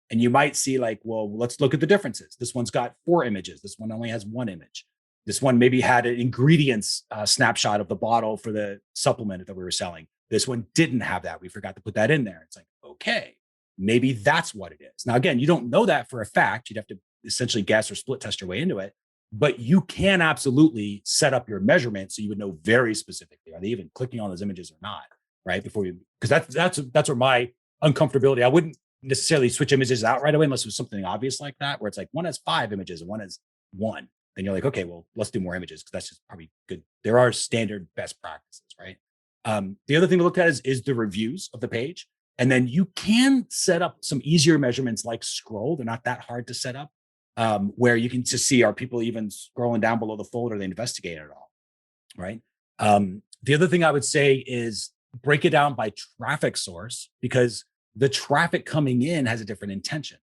And you might see like, well, let's look at the differences. This one's got 4 images. This one only has 1 image. This one maybe had an ingredients snapshot of the bottle for the supplement that we were selling. This one didn't have that. We forgot to put that in there. It's like, okay, maybe that's what it is. Now, again, you don't know that for a fact. You'd have to essentially guess or split test your way into it. But you can absolutely set up your measurement so you would know very specifically, are they even clicking on those images or not, right? Before you, because that's where my uncomfortability, I wouldn't necessarily switch images out right away unless it was something obvious like that, where it's like one has 5 images and one has one, then you're like, okay, well, let's do more images because that's just probably good. There are standard best practices, right? The other thing to look at is the reviews of the page. And then you can set up some easier measurements like scroll. They're not that hard to set up, where you can just see, are people even scrolling down below the fold, or they investigate it at all, right? The other thing I would say is break it down by traffic source, because the traffic coming in has a different intention,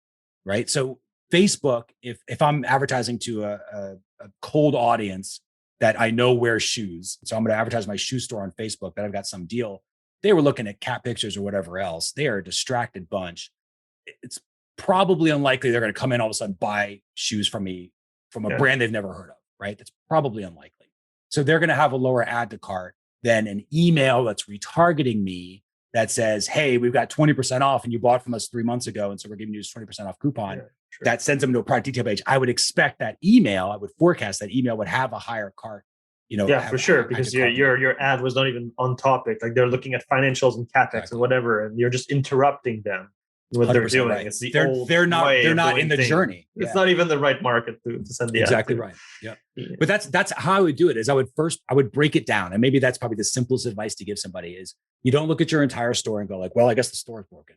right? So Facebook, if I'm advertising to a cold audience that I know wears shoes, so I'm going to advertise my shoe store on Facebook that I've got some deal. They were looking at cat pictures or whatever else. They are a distracted bunch. It's probably unlikely they're going to come in all of a sudden buy shoes from me from a brand they've never heard of, right? That's probably unlikely. So they're going to have a lower add to cart than an email that's retargeting me that says, hey, we've got 20% off and you bought from us 3 months ago. And so we're giving you this 20% off coupon. Sure. That sends them to a product detail page. I would expect that email, I would forecast that email would have a higher cart. For sure, because your ad was not even on topic. Like, they're looking at financials and capex and whatever, and you're just interrupting them. What they're doing, right. It's they're not in the journey. It's not even the right market to send the exactly ad right. Yeah, but that's how I would do it. Is I would break it down, and maybe that's probably the simplest advice to give somebody is you don't look at your entire store and go like, well, I guess the store is broken,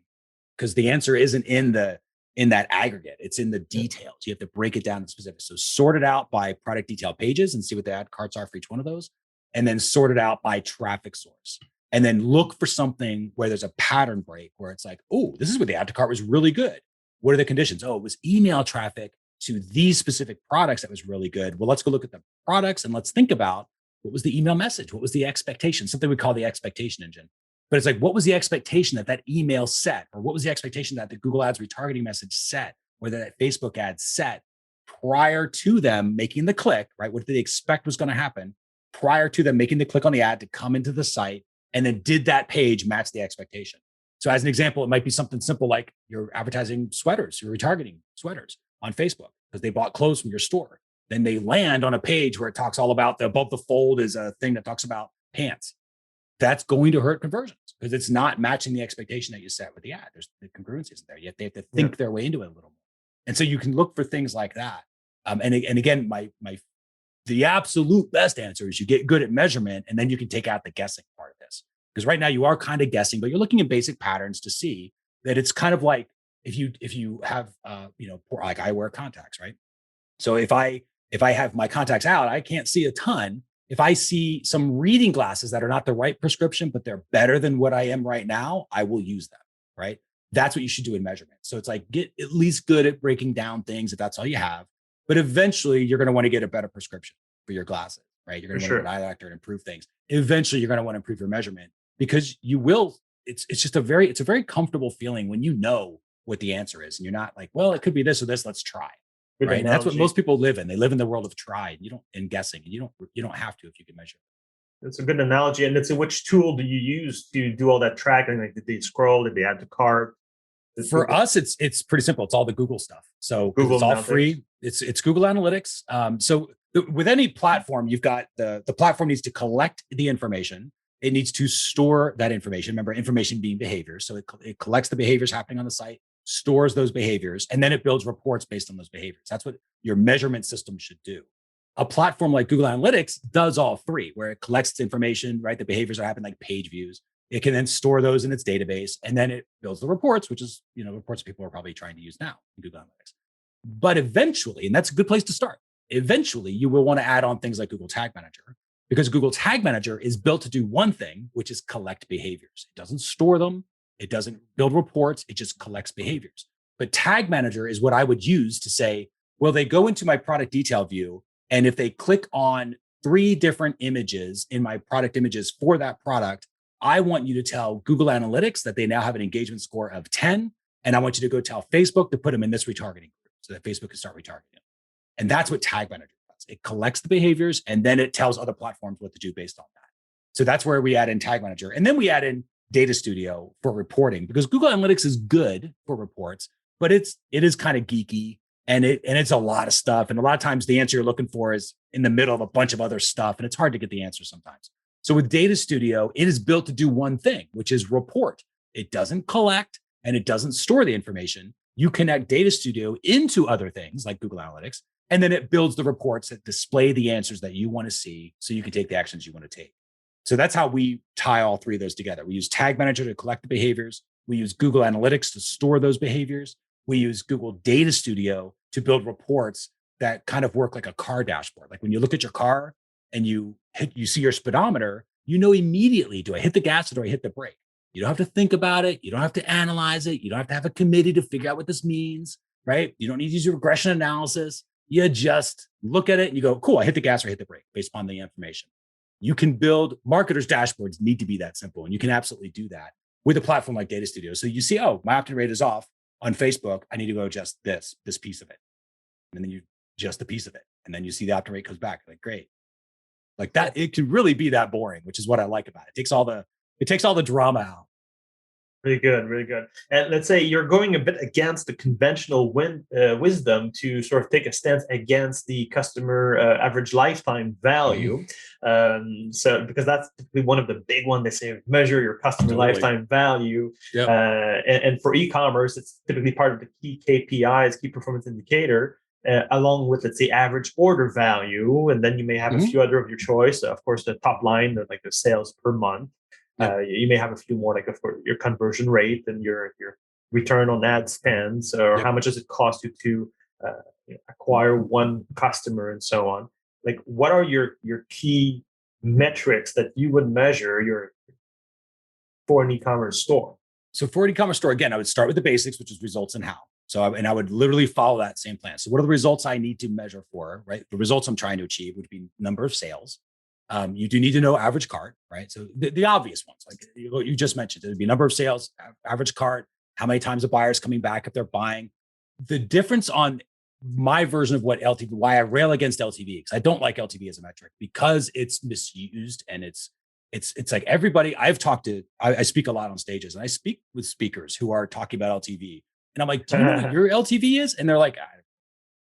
because the answer isn't in that aggregate. It's in the details. You have to break it down in specifics. So sort it out by product detail pages and see what the ad carts are for each one of those, and then sort it out by traffic source. And then look for something where there's a pattern break where it's like, oh, this is where the add to cart was really good. What are the conditions? Oh, it was email traffic to these specific products that was really good. Well, let's go look at the products and let's think about what was the email message? What was the expectation? Something we call the expectation engine. But it's like, what was the expectation that email set? Or what was the expectation that the Google Ads retargeting message set? Or that Facebook ad set prior to them making the click, right? What did they expect was going to happen prior to them making the click on the ad to come into the site? And then did that page match the expectation? So as an example, it might be something simple like you're advertising sweaters, you're retargeting sweaters on Facebook because they bought clothes from your store. Then they land on a page where it talks all about above the fold is a thing that talks about pants. That's going to hurt conversions because it's not matching the expectation that you set with the ad. There's the congruency isn't there yet. They have to think their way into it a little more. And so you can look for things like that. And again, the absolute best answer is you get good at measurement, and then you can take out the guessing part of this. Because right now you are kind of guessing, but you're looking at basic patterns to see that it's kind of like if you have like I wear contacts, right? So if I have my contacts out, I can't see a ton. If I see some reading glasses that are not the right prescription, but they're better than what I am right now, I will use them, right? That's what you should do in measurement. So it's like get at least good at breaking down things if that's all you have. But eventually you're going to want to get a better prescription for your glasses, right? You're going to want to get an eye doctor and improve things. Eventually you're going to want to improve your measurement because you will. It's just a very comfortable feeling when you know what the answer is and you're not like, well, it could be this or this. Let's try. Good right. And that's what most people live in. They live in the world of try. And guessing. And you don't have to if you can measure. It's a good analogy. And it's which tool do you use to do all that tracking? Like did they scroll? Did they add to cart? For us, it's pretty simple. It's all the Google stuff. So Google it's all free. It's Google Analytics. With any platform, you've got the platform needs to collect the information. It needs to store that information. Remember, information being behaviors. So it collects the behaviors happening on the site, stores those behaviors, and then it builds reports based on those behaviors. That's what your measurement system should do. A platform like Google Analytics does all three, where it collects information, right? The behaviors are happening like page views. It can then store those in its database, and then it builds the reports, which is, reports people are probably trying to use now in Google Analytics. But eventually, and that's a good place to start, eventually you will want to add on things like Google Tag Manager, because Google Tag Manager is built to do one thing, which is collect behaviors. It doesn't store them. It doesn't build reports. It just collects behaviors. But Tag Manager is what I would use to say, well, they go into my product detail view, and if they click on 3 different images in my product images for that product, I want you to tell Google Analytics that they now have an engagement score of 10. And I want you to go tell Facebook to put them in this retargeting group so that Facebook can start retargeting them. And that's what Tag Manager does. It collects the behaviors and then it tells other platforms what to do based on that. So that's where we add in Tag Manager. And then we add in Data Studio for reporting, because Google Analytics is good for reports, but it is kind of geeky and it's a lot of stuff. And a lot of times the answer you're looking for is in the middle of a bunch of other stuff. And it's hard to get the answer sometimes. So with Data Studio, it is built to do one thing, which is report. It doesn't collect and it doesn't store the information. You connect Data Studio into other things like Google Analytics, And then it builds the reports that display the answers that you want to see so you can take the actions you want to take. So that's how we tie all three of those together. We use Tag Manager to collect the behaviors. We use Google Analytics to store those behaviors. We use Google Data Studio to build reports that kind of work like a car dashboard. Like when you look at your car and you see your speedometer, you know immediately, do I hit the gas or do I hit the brake? You don't have to think about it. You don't have to analyze it. You don't have to have a committee to figure out what this means, right? You don't need to use your regression analysis. You just look at it and you go, cool, I hit the gas or I hit the brake based upon the information. You can build marketers' dashboards need to be that simple. And you can absolutely do that with a platform like Data Studio. So you see, oh, my opt-in rate is off on Facebook. I need to go adjust this piece of it. And then you adjust the piece of it. And then you see the opt-in rate comes back. Like, great. Like that, it can really be that boring, which is what I like about it. It takes all the drama out. Really good, really good. And let's say you're going a bit against the conventional wisdom to sort of take a stance against the customer average lifetime value. So because that's typically one of the big ones, they say measure your customer lifetime value. Yep. And for e-commerce, it's typically part of the key KPIs, key performance indicator, along with, let's say, average order value. And then you may have a few other of your choice. Of course, the top line, like the sales per month. You may have a few more, like of course your conversion rate and your return on ad spends, or how much does it cost you to acquire one customer, and so on. Like, what are your key metrics that you would measure for an e-commerce store? So for an e-commerce store, again, I would start with the basics, which is results and how. So I would literally follow that same plan. So what are the results I need to measure for, right? The results I'm trying to achieve would be number of sales. You do need to know average cart, right? So the obvious ones, like what you just mentioned, it'd be number of sales, average cart, how many times a buyer is coming back if they're buying. The difference on my version of what LTV, why I rail against LTV, because I don't like LTV as a metric, because it's misused and it's like everybody I've talked to, I speak a lot on stages and I speak with speakers who are talking about LTV. And I'm like, do you know what your LTV is? And they're like,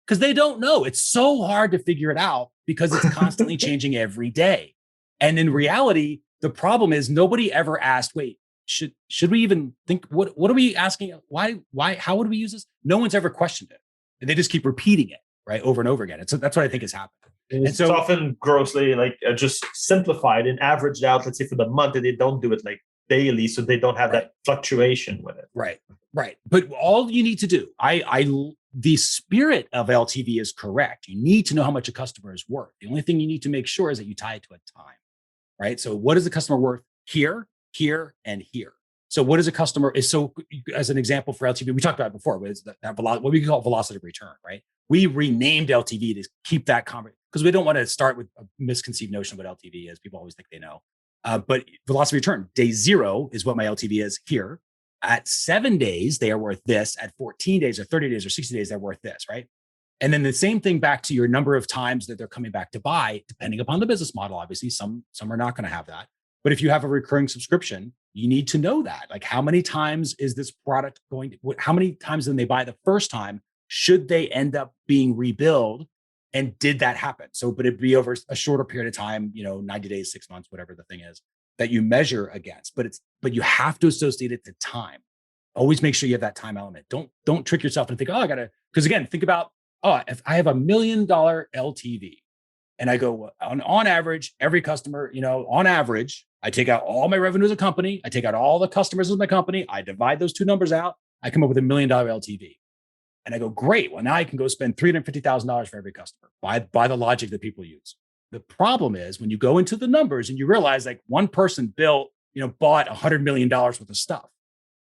because they don't know. It's so hard to figure it out because it's constantly changing every day. And in reality, the problem is nobody ever asked, wait, should we even think, what are we asking? Why, how would we use this? No one's ever questioned it. And they just keep repeating it, right? Over and over again. And so that's what I think is happening. And so it's often grossly just simplified and averaged out, let's say for the month, and they don't do it like daily, so they don't have that fluctuation with it. Right. But all you need to do, the spirit of LTV is correct. You need to know how much a customer is worth. The only thing you need to make sure is that you tie it to a time, right? So what is the customer worth here, and here? So what is a customer is, so as an example for LTV, we talked about it before, was that what we call velocity of return, right? We renamed LTV to keep that conversation because we don't want to start with a misconceived notion of what LTV is. People always think they know. But velocity return, day 0 is what my LTV is here. At 7 days, they are worth this. At 14 days or 30 days or 60 days, they're worth this, right? And then the same thing back to your number of times that they're coming back to buy, depending upon the business model. Obviously, some are not going to have that. But if you have a recurring subscription, you need to know that. Like, how many times is this product going to, how many times when they buy the first time, should they end up being rebilled? And did that happen? So, but it'd be over a shorter period of time, 90 days, 6 months, whatever the thing is that you measure against, but you have to associate it to time. Always make sure you have that time element. Don't trick yourself and think, because again, think about, if I have $1 million LTV and I go on average, every customer, on average, I take out all my revenue as a company. I take out all the customers as my company. I divide those two numbers out. I come up with $1 million LTV. And I go, great. Well, now I can go spend $350,000 for every customer by the logic that people use. The problem is when you go into the numbers and you realize like one person bought $100 million worth of stuff.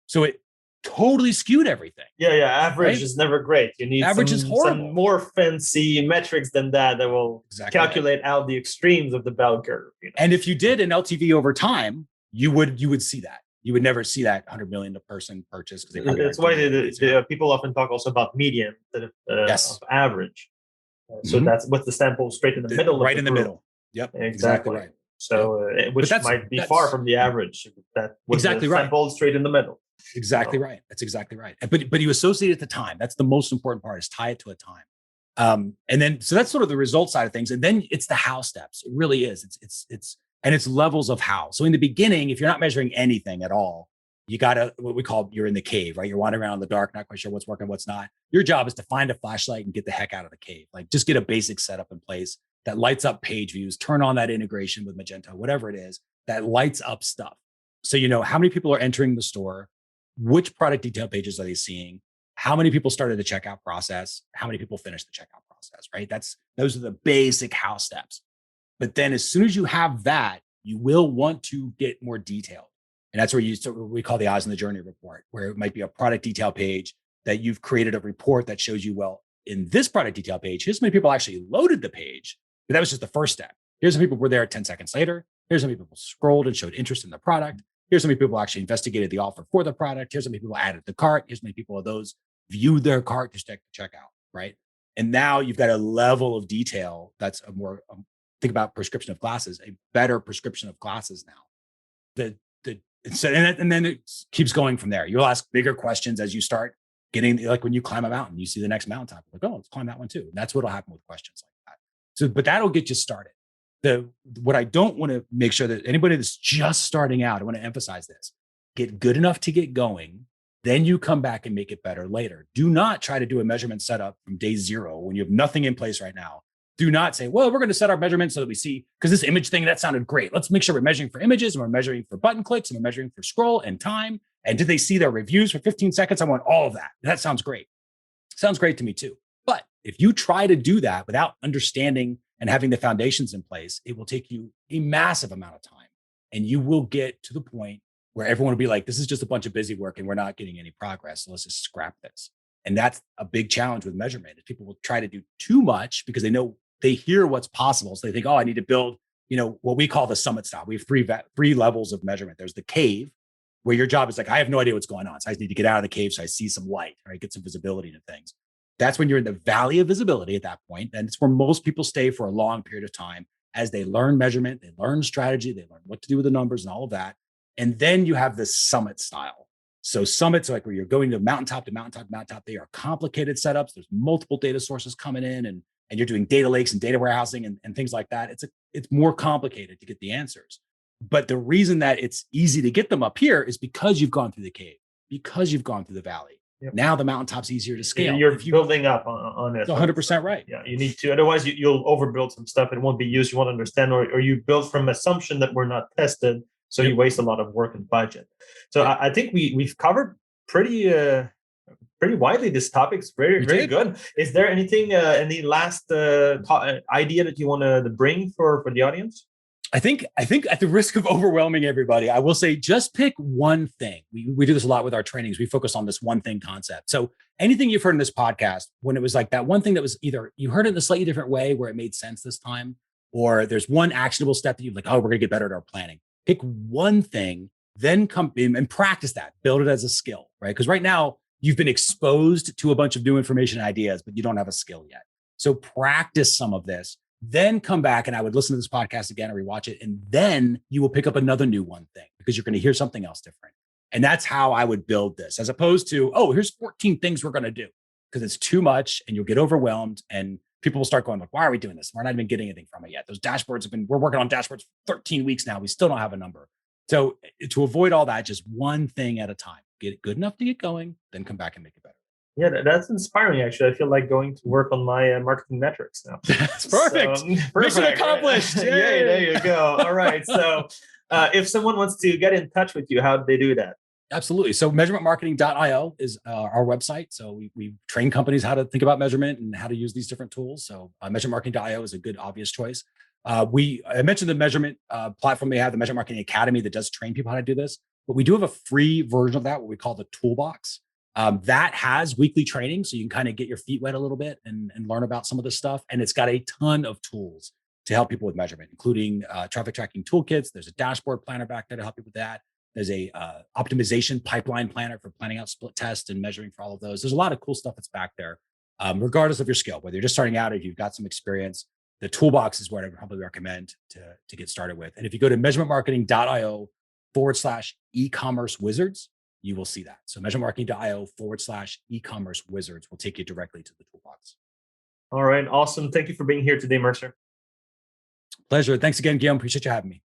So it totally skewed everything. Yeah. Average is never great. You need is horrible. Some more fancy metrics than that will calculate out the extremes of the bell curve. And if you did an LTV over time, you would see that. You would never see that 100 million person purchase. That's why people often talk also about median instead of average. So that's what's the sample straight in the middle. Right in the middle. Yep. Exactly right. So which might be far from the average. That was exactly the sample straight in the middle. Exactly right. That's exactly right. But you associate it to time. That's the most important part, is tie it to a time. And then, so that's sort of the result side of things. And then it's the how steps. It really is. It's levels of how. So in the beginning, if you're not measuring anything at all, you got to, what we call, you're in the cave, right? You're wandering around in the dark, not quite sure what's working, what's not. Your job is to find a flashlight and get the heck out of the cave. Like just get a basic setup in place that lights up page views, turn on that integration with Magento, whatever it is that lights up stuff. So you know how many people are entering the store, which product detail pages are they seeing, how many people started the checkout process, how many people finished the checkout process, right? Those are the basic how steps. But then as soon as you have that, you will want to get more detailed. And that's where we call the eyes on the journey report, where it might be a product detail page that you've created a report that shows you, well, in this product detail page, here's how many people actually loaded the page. But that was just the first step. Here's how many people were there 10 seconds later. Here's how many people scrolled and showed interest in the product. Here's how many people actually investigated the offer for the product. Here's how many people added the cart. Here's how many people of those viewed their cart to check the checkout, right? And now you've got a level of detail that's a more, think about prescription of glasses, a better prescription of glasses now. And then it keeps going from there. You'll ask bigger questions as you start getting, like when you climb a mountain, you see the next mountaintop, like, oh, let's climb that one too. And that's what'll happen with questions like that. So, but that'll get you started. What I don't want to make sure that anybody that's just starting out, I want to emphasize this, get good enough to get going. Then you come back and make it better later. Do not try to do a measurement setup from day zero when you have nothing in place right now. Do not say, well, we're going to set our measurements so that we see, because this image thing, that sounded great. Let's make sure we're measuring for images and we're measuring for button clicks and we're measuring for scroll and time. And did they see their reviews for 15 seconds? I want all of that. That sounds great. Sounds great to me too. But if you try to do that without understanding and having the foundations in place, it will take you a massive amount of time. And you will get to the point where everyone will be like, this is just a bunch of busy work and we're not getting any progress. So let's just scrap this. And that's a big challenge with measurement, is people will try to do too much because they hear what's possible. So they think, oh, I need to build, what we call the summit style. We have three levels of measurement. There's the cave, where your job is like, I have no idea what's going on. So I just need to get out of the cave so I see some light, right? Get some visibility into things. That's when you're in the valley of visibility at that point. And it's where most people stay for a long period of time as they learn measurement, they learn strategy, they learn what to do with the numbers and all of that. And then you have the summit style. So summits are like where you're going to mountaintop to mountaintop to mountaintop. They are complicated setups. There's multiple data sources coming in and you're doing data lakes and data warehousing and things like that. It's more complicated to get the answers. But the reason that it's easy to get them up here is because you've gone through the cave, because you've gone through the valley. Yep. Now the mountaintop's easier to scale. You're building up on it. 100% right. Yeah, you need to. Otherwise, you'll overbuild some stuff. It won't be used. You won't understand, or you build from assumption that we're not tested. So you waste a lot of work and budget. So I think we've covered pretty widely this topic. It's very good. Is there anything, any last idea that you want to bring for the audience? I think at the risk of overwhelming everybody, I will say just pick one thing. We do this a lot with our trainings. We focus on this one thing concept. So anything you've heard in this podcast, when it was like that one thing that was either you heard it in a slightly different way where it made sense this time, or there's one actionable step that you're like, oh, we're going to get better at our planning. Pick one thing, then come in and practice that. Build it as a skill, right? Because right now you've been exposed to a bunch of new information and ideas, but you don't have a skill yet. So practice some of this. Then come back and I would listen to this podcast again or rewatch it. And then you will pick up another new one thing because you're going to hear something else different. And that's how I would build this, as opposed to, oh, here's 14 things we're going to do, because it's too much and you'll get overwhelmed and people will start going like, why are we doing this? We're not even getting anything from it yet. Those dashboards we're working on dashboards for 13 weeks now. We still don't have a number. So to avoid all that, just one thing at a time, get it good enough to get going, then come back and make it better. Yeah, that's inspiring, actually. I feel like going to work on my marketing metrics now. That's perfect. So, Mission accomplished. Yay, there you go. All right. So if someone wants to get in touch with you, how do they do that? Absolutely. So measurementmarketing.io is our website. So we train companies how to think about measurement and how to use these different tools. So measurementmarketing.io is a good, obvious choice. I mentioned the measurement platform they have, the Measurement Marketing Academy, that does train people how to do this. But we do have a free version of that, what we call the Toolbox. That has weekly training, so you can kind of get your feet wet a little bit and learn about some of this stuff. And it's got a ton of tools to help people with measurement, including traffic tracking toolkits. There's a dashboard planner back there to help you with that. There's a optimization pipeline planner for planning out split tests and measuring for all of those. There's a lot of cool stuff that's back there, regardless of your skill, whether you're just starting out or if you've got some experience. The Toolbox is what I would probably recommend to get started with. And if you go to measurementmarketing.io/e-commerce wizards, you will see that. So measurementmarketing.io/e-commerce wizards will take you directly to the Toolbox. All right. Awesome. Thank you for being here today, Mercer. Pleasure. Thanks again, Guillaume. Appreciate you having me.